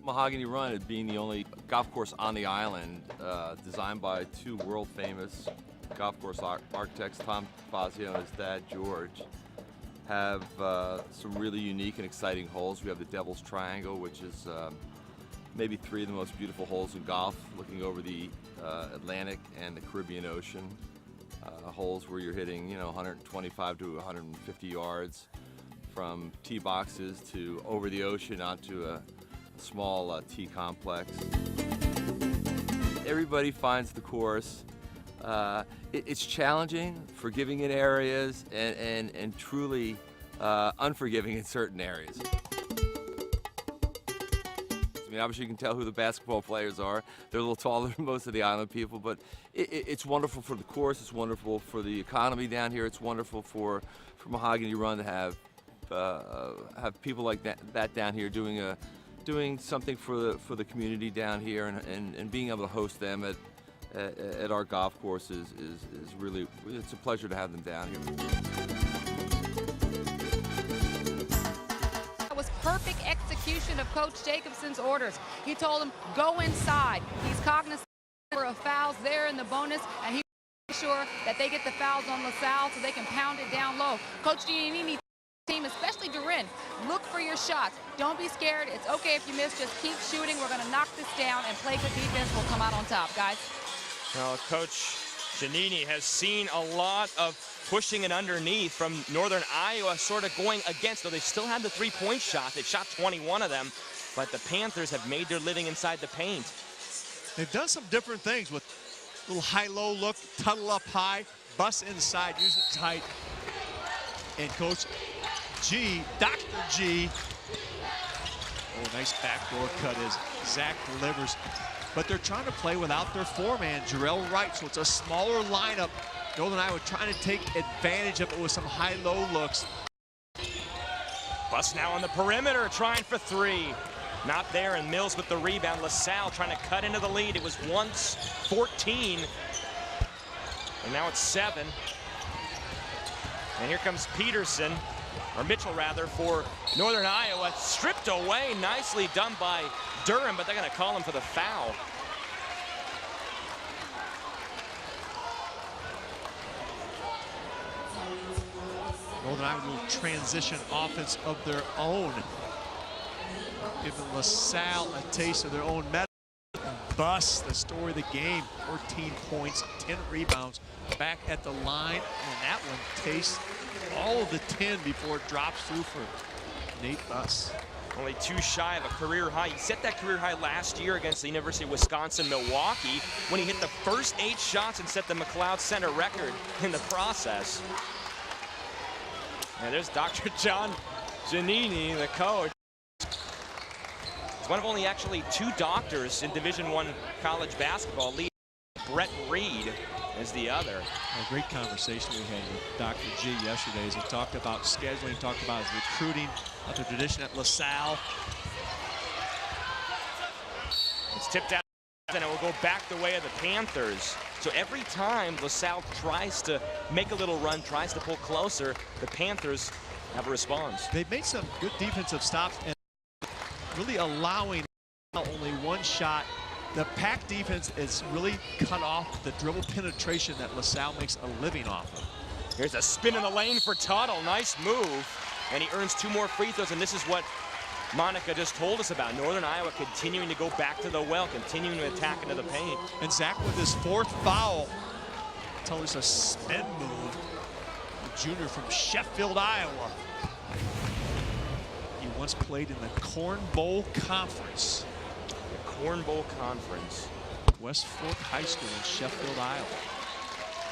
Mahogany Run, it being the only golf course on the island, designed by 2 world-famous golf course architects, Tom Fazio and his dad, George, have some really unique and exciting holes. We have the Devil's Triangle, which is maybe 3 of the most beautiful holes in golf, looking over the Atlantic and the Caribbean Ocean. Holes where you're hitting, 125 to 150 yards from tee boxes to over the ocean onto a small tee complex. Everybody finds the course. It's challenging, forgiving in areas, and truly unforgiving in certain areas. I mean, obviously you can tell who the basketball players are. They're a little taller than most of the island people, but it's wonderful for the course. It's wonderful for the economy down here. It's wonderful for Mahogany Run to have people like that down here doing something for the community down here and being able to host them at at our golf course is really, it's a pleasure to have them down here. That was perfect execution of Coach Jacobson's orders. He told him, go inside. He's cognizant of fouls there in the bonus, and he made sure that they get the fouls on LaSalle so they can pound it down low. Coach Giannini team, especially Durin, look for your shots. Don't be scared. It's okay if you miss. Just keep shooting. We're going to knock this down and play good defense. We'll come out on top, guys. Well, Coach Giannini has seen a lot of pushing it underneath from Northern Iowa, sort of going against, though they still had the three-point shot. They've shot 21 of them, but the Panthers have made their living inside the paint. They've done some different things with little high-low look, tunnel up high, bust inside, use it tight. And Coach G, Dr. G, oh, nice backdoor cut as Zach delivers. But they're trying to play without their four-man, Jarrell Wright, so it's a smaller lineup. Northern Iowa trying to take advantage of it with some high-low looks. Bust now on the perimeter, trying for three. Not there, and Mills with the rebound. LaSalle trying to cut into the lead. It was once 14, and now it's 7. And here comes Peterson, or Mitchell rather, for Northern Iowa. Stripped away, nicely done by Durham, but they're going to call him for the foul. Northern Iowa will transition offense of their own. Giving LaSalle a taste of their own medicine. Bust, the story of the game. 14 points, 10 rebounds, back at the line. And that one tastes all of the 10 before it drops through for Nate Buss. Only 2 shy of a career high. He set that career high last year against the University of Wisconsin-Milwaukee when he hit the first 8 shots and set the McLeod Center record in the process. And there's Dr. John Giannini, the coach. He's one of only actually 2 doctors in Division I college basketball. Lee Brett Reed is the other. A great conversation we had with Dr. G yesterday as he talked about scheduling, talked about his recruiting, about the tradition at LaSalle. It's tipped out and it will go back the way of the Panthers. So every time LaSalle tries to make a little run, tries to pull closer, the Panthers have a response. They've made some good defensive stops and really allowing only 1 shot. The pack defense is really cut off the dribble penetration that LaSalle makes a living off of. Here's a spin in the lane for Tuttle. Nice move. And he earns 2 more free throws, and this is what Monica just told us about. Northern Iowa continuing to go back to the well, continuing to attack into the paint. And Zach with his 4th foul. Tuller's a spin move. The junior from Sheffield, Iowa. He once played in the Corn Bowl Conference. Corn Bowl Conference. West Fork High School in Sheffield, Iowa.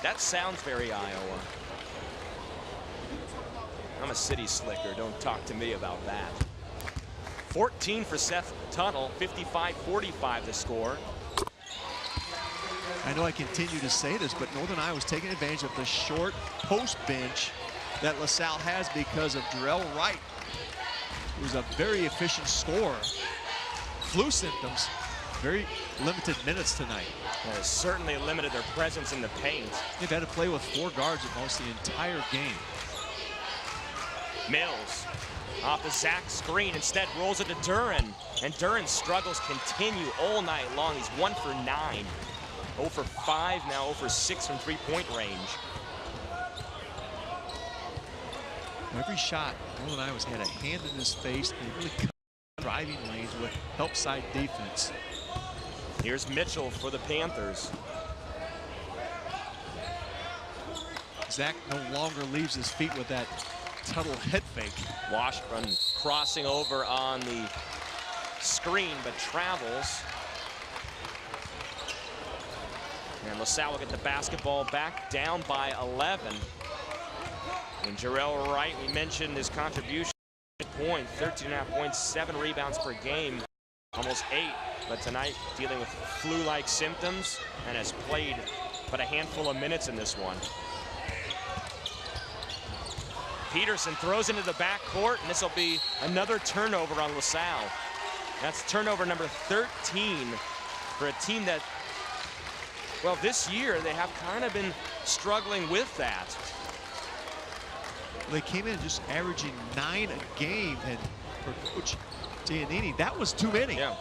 That sounds very Iowa. I'm a city slicker. Don't talk to me about that. 14 for Seth Tuttle, 55-45 the score. I know I continue to say this, but Northern Iowa's taking advantage of the short post bench that LaSalle has because of Jarrell Wright, who's a very efficient scorer. Flu symptoms, very limited minutes tonight. Well, it's certainly limited their presence in the paint. They've had to play with 4 guards almost the entire game. Mills off the Zach screen, instead rolls it to Duran, and Duran's struggles continue all night long. He's 1 for 9, 0 for 5 now, 0 for 6 from 3-point range. Every shot, Northern Iowa's had a hand in his face and really cut driving lanes with help side defense. Here's Mitchell for the Panthers. Zach no longer leaves his feet with that Tuttle head fake. Washburn crossing over on the screen, but travels. And LaSalle will get the basketball back, down by 11. And Jarrell Wright, we mentioned his contribution. Point, 13.5 points, 7 rebounds per game, almost 8. But tonight, dealing with flu-like symptoms and has played but a handful of minutes in this one. Peterson throws into the backcourt, and this will be another turnover on LaSalle. That's turnover number 13 for a team that Well, this year they have kind of been struggling with that. They came in just averaging 9 a game, and for Coach Giannini, that was too many. Yeah.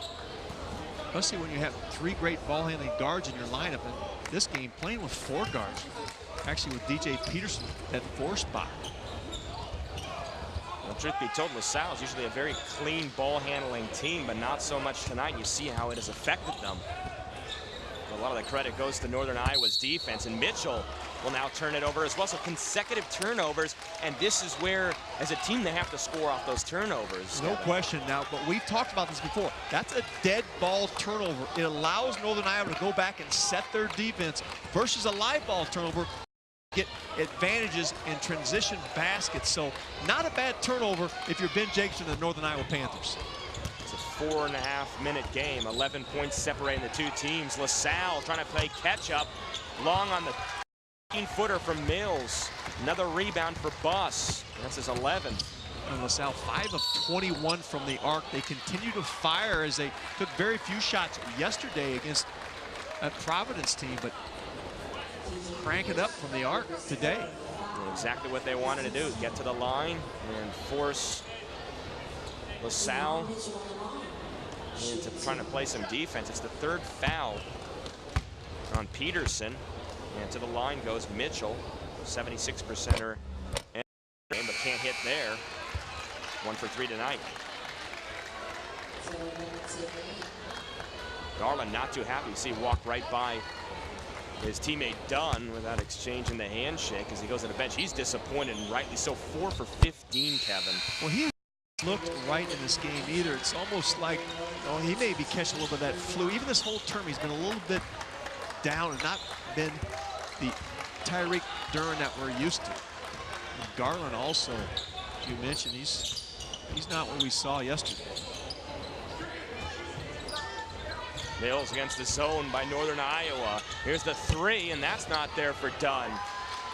Especially when you have 3 great ball-handling guards in your lineup. And this game, playing with 4 guards, actually with DJ Peterson at 4 spot. Well, truth be told, LaSalle is usually a very clean ball-handling team, but not so much tonight. You see how it has affected them. A lot of the credit goes to Northern Iowa's defense, and Mitchell will now turn it over as well. So consecutive turnovers, and this is where, as a team, they have to score off those turnovers. No question now, but we've talked about this before. That's a dead ball turnover. It allows Northern Iowa to go back and set their defense versus a live ball turnover, get advantages in transition baskets. So not a bad turnover if you're Ben Jacobson and the Northern Iowa Panthers. It's a 4.5-minute game, 11 points separating the two teams. LaSalle trying to play catch up, long on the 15-footer from Mills. Another rebound for Buss. That's his 11th. And LaSalle 5 of 21 from the arc. They continue to fire as they took very few shots yesterday against that Providence team, but crank it up from the arc today. Exactly what they wanted to do, get to the line and force LaSalle into trying to play some defense. It's the 3rd foul on Peterson. And to the line goes Mitchell, 76%er, but can't hit there. 1 for 3 tonight. Garland not too happy. You see walk right by his teammate Dunn without exchanging the handshake as he goes to the bench. He's disappointed, and rightly so. 4 for 15, Kevin. Well, he looked right in this game either. It's almost like, oh, he may be catching a little bit of that flu. Even this whole term, he's been a little bit down and not been the Tyreek Duren that we're used to. And Garland also, as you mentioned, he's not what we saw yesterday. Mills against the zone by Northern Iowa. Here's the 3, and that's not there for Dunn.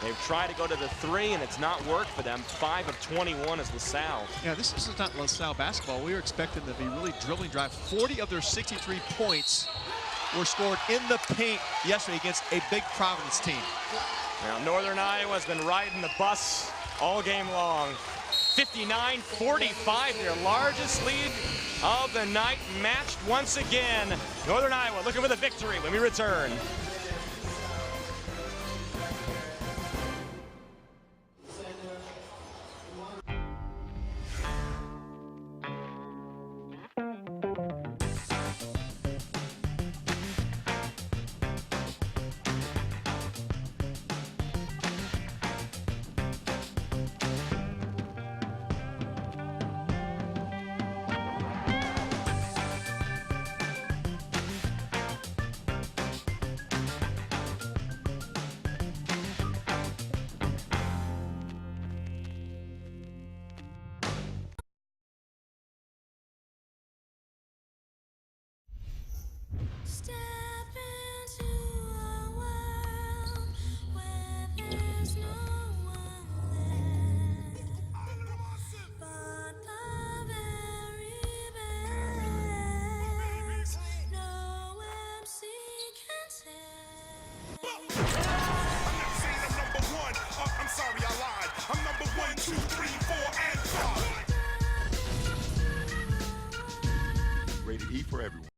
They've tried to go to the 3, and it's not worked for them. 5 of 21 is LaSalle. Yeah, this is not LaSalle basketball. We were expecting them to be really dribbling drive. 40 of their 63 points were scored in the paint yesterday against a big Providence team. Now, Northern Iowa's been riding the bus all game long. 59-45, their largest lead of the night, matched once again. Northern Iowa looking for the victory when we return. Rated E for everyone.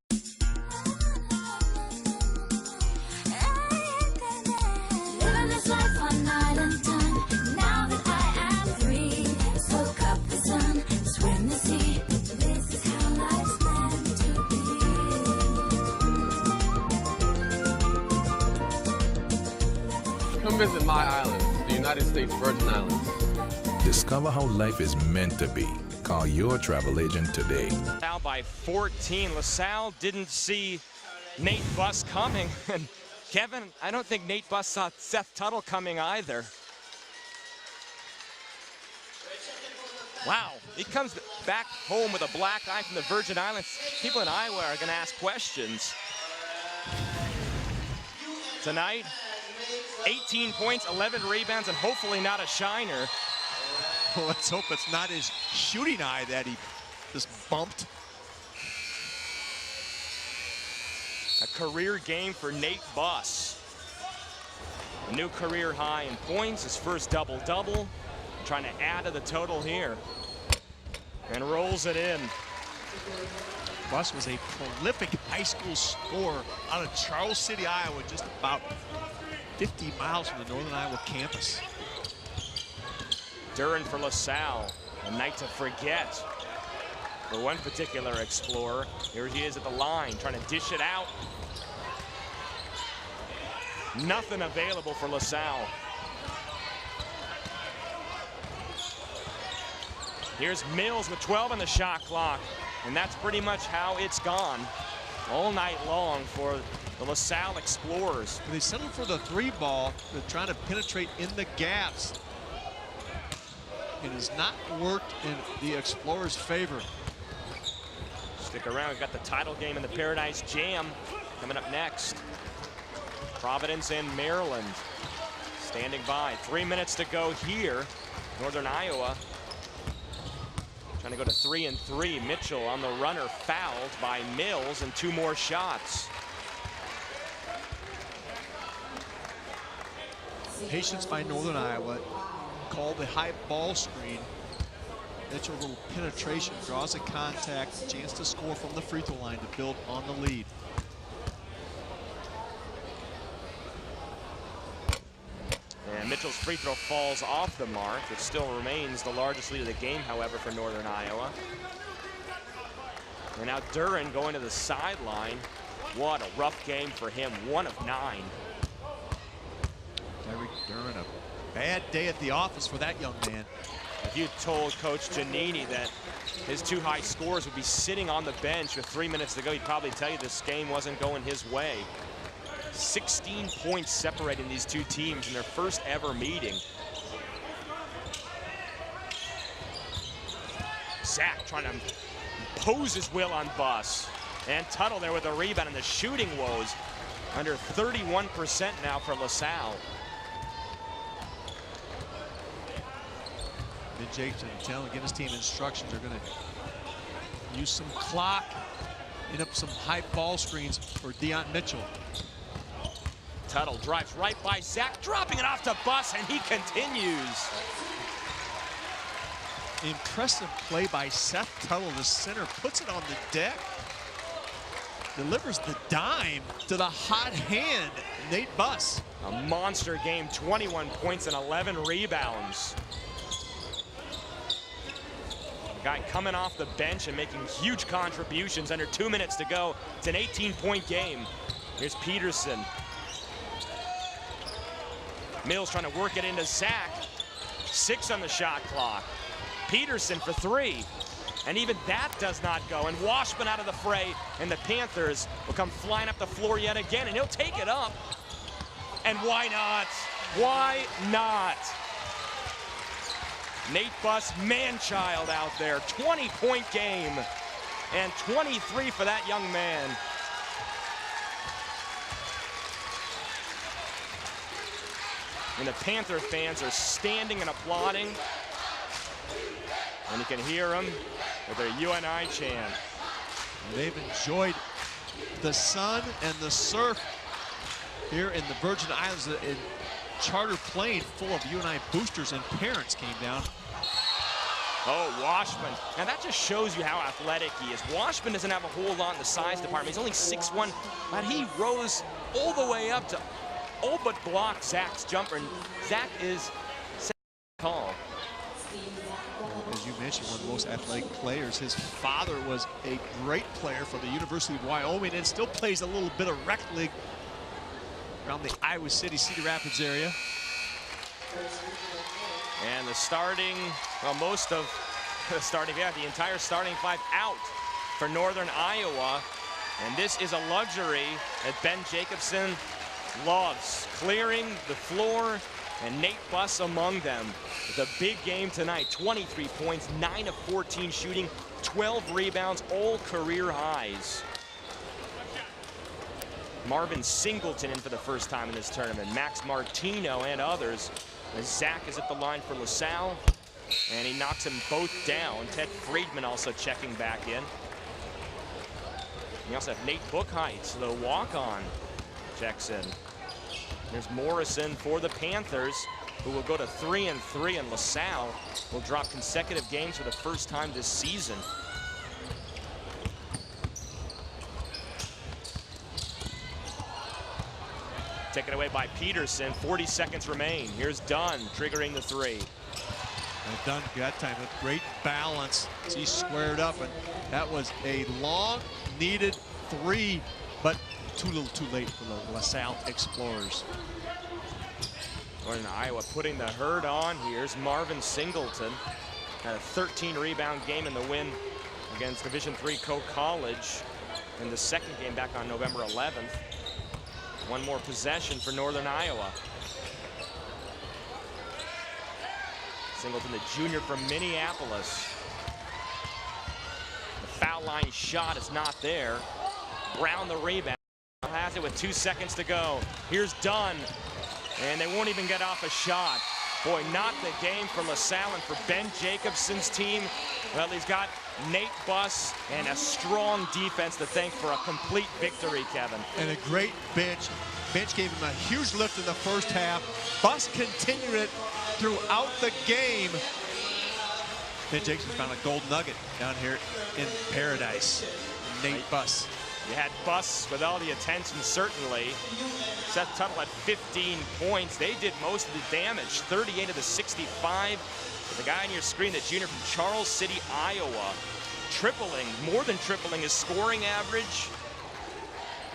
Living this life on island time. Now that I am free, soak up the sun, swim the sea. This is how life's meant to be. Come visit my island, the United States Virgin Islands. Discover how life is meant to be. Call your travel agent today. Now by 14. LaSalle didn't see Nate Buss coming. And Kevin, I don't think Nate Buss saw Seth Tuttle coming either. Wow, he comes back home with a black eye from the Virgin Islands. People in Iowa are going to ask questions. Tonight, 18 points, 11 rebounds, and hopefully not a shiner. Well, let's hope it's not his shooting eye that he just bumped. A career game for Nate Buss. A new career high in points, his first double-double. Trying to add to the total here. And rolls it in. Buss was a prolific high school scorer out of Charles City, Iowa, just about 50 miles from the Northern Iowa campus. Duren for LaSalle, a night to forget for one particular explorer. Here he is at the line, trying to dish it out. Nothing available for LaSalle. Here's Mills with 12 on the shot clock, and that's pretty much how it's gone all night long for the LaSalle Explorers. They settled for the 3-ball. They're trying to penetrate in the gaps. It has not worked in the Explorers' favor. Stick around, we've got the title game in the Paradise Jam coming up next. Providence and Maryland standing by. 3 minutes to go here. Northern Iowa trying to go to 3-3. Mitchell on the runner, fouled by Mills, and 2 more shots. Patience by Northern Iowa. Called the high ball screen. Mitchell, a little penetration, draws a contact, chance to score from the free throw line to build on the lead. And Mitchell's free throw falls off the mark. It still remains the largest lead of the game, however, for Northern Iowa. And now Duren going to the sideline. What a rough game for him, 1 of 9. Tyreek Duren, a bad day at the office for that young man. If you told Coach Giannini that his 2 high scores would be sitting on the bench with 3 minutes to go, he'd probably tell you this game wasn't going his way. 16 points separating these 2 teams in their first ever meeting. Zach trying to impose his will on Buss. And Tuttle there with a rebound, and the shooting woes under 31% now for LaSalle. Ben Jacobson telling, give his team instructions. They're going to use some clock, hit up some high ball screens for Deion Mitchell. Tuttle drives right by Zach, dropping it off to Buss, and he continues. Impressive play by Seth Tuttle, the center, puts it on the deck. Delivers the dime to the hot hand, Nate Buss. A monster game, 21 points and 11 rebounds. The guy coming off the bench and making huge contributions under 2 minutes to go. It's an 18-point game. Here's Peterson. Mills trying to work it into Zach. 6 on the shot clock. Peterson for 3. And even that does not go. And Washburn out of the fray, and the Panthers will come flying up the floor yet again, and he'll take it up. And why not? Why not? Nate Buss, man-child out there. 20-point game. And 23 for that young man. And the Panther fans are standing and applauding. And you can hear them with their UNI chant. They've enjoyed the sun and the surf here in the Virgin Islands. A charter plane full of UNI boosters and parents came down. Oh, Washburn. Now that just shows you how athletic he is. Washburn doesn't have a whole lot in the size department. He's only 6'1", but he rose all the way up to all but block Zach's jumper. And Zach is tall. As you mentioned, one of the most athletic players. His father was a great player for the University of Wyoming and still plays a little bit of rec league around the Iowa City, Cedar Rapids area. And the starting, well, most of the starting, yeah, the entire starting 5 out for Northern Iowa. And this is a luxury that Ben Jacobson loves. Clearing the floor, and Nate Buss among them. It's a big game tonight. 23 points, 9 of 14 shooting, 12 rebounds, all career highs. Marvin Singleton in for the first time in this tournament. Max Martino and others. As Zach is at the line for LaSalle, and he knocks them both down. Ted Friedman also checking back in. We also have Nate Bookheit, the walk-on, checks in. There's Morrison for the Panthers, who will go to 3-3, and LaSalle will drop consecutive games for the first time this season. Taken away by Peterson. 40 seconds remain. Here's Dunn triggering the three. And Dunn got time with great balance as he squared up, and that was a long needed three, but too little too late for the LaSalle Explorers. Northern Iowa putting the herd on. Here's Marvin Singleton. Had a 13 rebound game in the win against Division III Coe College in the second game back on November 11th. One more possession for Northern Iowa. Singleton, the junior from Minneapolis. The foul line shot is not there. Brown the rebound. Has it with 2 seconds to go. Here's Dunn, and they won't even get off a shot. Boy, not the game for LaSalle and for Ben Jacobson's team. Well, he's got Nate Buss and a strong defense to thank for a complete victory, Kevin. And a great bench. Bench gave him a huge lift in the first half. Buss continued it throughout the game. Ben Jacobson found a gold nugget down here in Paradise. Nate Buss. You had Buss with all the attention, certainly. Seth Tuttle had 15 points. They did most of the damage, 38 of the 65. The guy on your screen, the junior from Charles City, Iowa, tripling, more than tripling his scoring average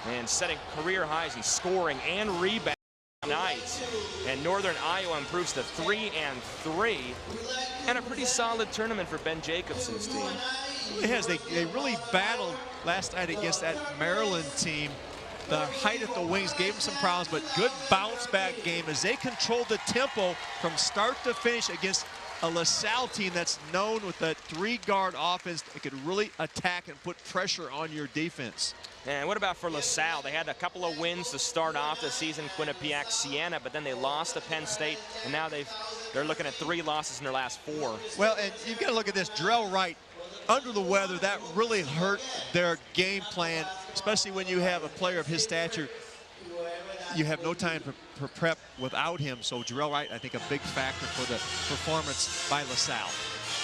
and setting career highs in scoring and rebounding tonight. And Northern Iowa improves to 3-3, and a pretty solid tournament for Ben Jacobson's team. It has. They really battled last night against that Maryland team. The height at the wings gave them some problems, but good bounce back game as they controlled the tempo from start to finish against a LaSalle team that's known with that three-guard offense that could really attack and put pressure on your defense. And what about for LaSalle? They had a couple of wins to start off the season, Quinnipiac, Siena, but then they lost to Penn State, and now they're looking at 3 losses in their last 4. Well, and you've got to look at this. Jarrell Wright, under the weather, that really hurt their game plan, especially when you have a player of his stature. You have no time for prep without him, so Jarrell Wright, I think, a big factor for the performance by LaSalle.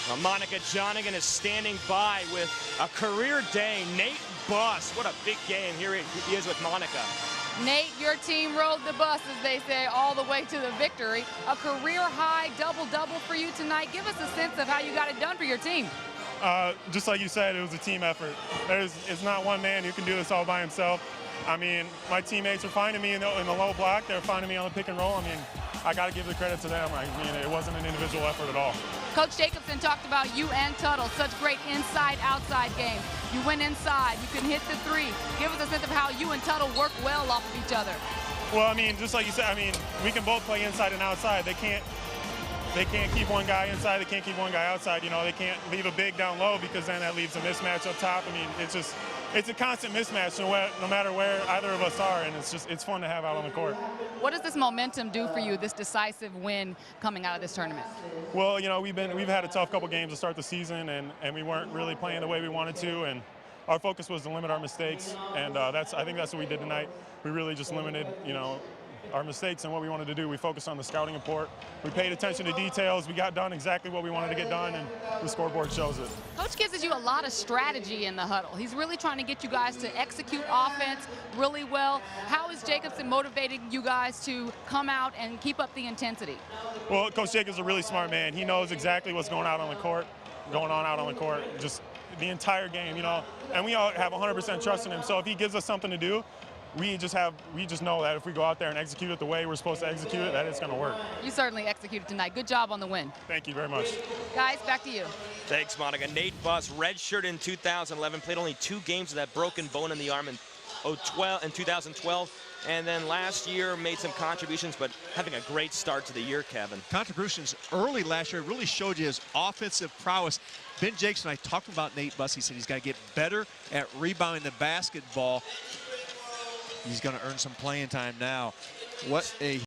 Well, Monica Jonigan is standing by with a career day. Nate Buss, what a big game. Here he is with Monica. Nate, your team rode the bus, as they say, all the way to the victory. A career-high double-double for you tonight. Give us a sense of how you got it done for your team. Just like you said, it was a team effort. It's not one man who can do this all by himself. I mean, my teammates are finding me in the low block. They're finding me on the pick and roll. I mean, I got to give the credit to them. I mean, it wasn't an individual effort at all. Coach Jacobson talked about you and Tuttle, such great inside-outside game. You went inside, you can hit the three. Give us a sense of how you and Tuttle work well off of each other. Well, I mean, just like you said, I mean, we can both play inside and outside. They can't keep one guy inside, they can't keep one guy outside. You know, they can't leave a big down low because then that leaves a mismatch up top. I mean, it's a constant mismatch no matter where either of us are, and it's fun to have out on the court. What does this momentum do for you, this decisive win coming out of this tournament? Well, you know, we've had a tough couple games to start the season, and we weren't really playing the way we wanted to, and our focus was to limit our mistakes, and I think that's what we did tonight. We really just limited, you know, our mistakes and what we wanted to do. We focused on the scouting report. We paid attention to details. We got done exactly what we wanted to get done, and the scoreboard shows it. Coach gives you a lot of strategy in the huddle. He's really trying to get you guys to execute offense really well. How is Jacobson motivating you guys to come out and keep up the intensity? Well, Coach Jacobs is a really smart man. He knows exactly what's going on out on the court, just the entire game, you know, and we all have 100% trust in him. So if he gives us something to do, we just know that if we go out there and execute it the way we're supposed to execute it, that it's going to work. You certainly executed tonight. Good job on the win. Thank you very much. Guys, back to you. Thanks, Monica. Nate Buss, redshirt in 2011, played only 2 games with that broken bone in the arm in 2012, and then last year made some contributions, but having a great start to the year, Kevin. Contributions early last year really showed you his offensive prowess. Ben Jacobson, I talked about Nate Buss. He said he's got to get better at rebounding the basketball. He's going to earn some playing time now. What a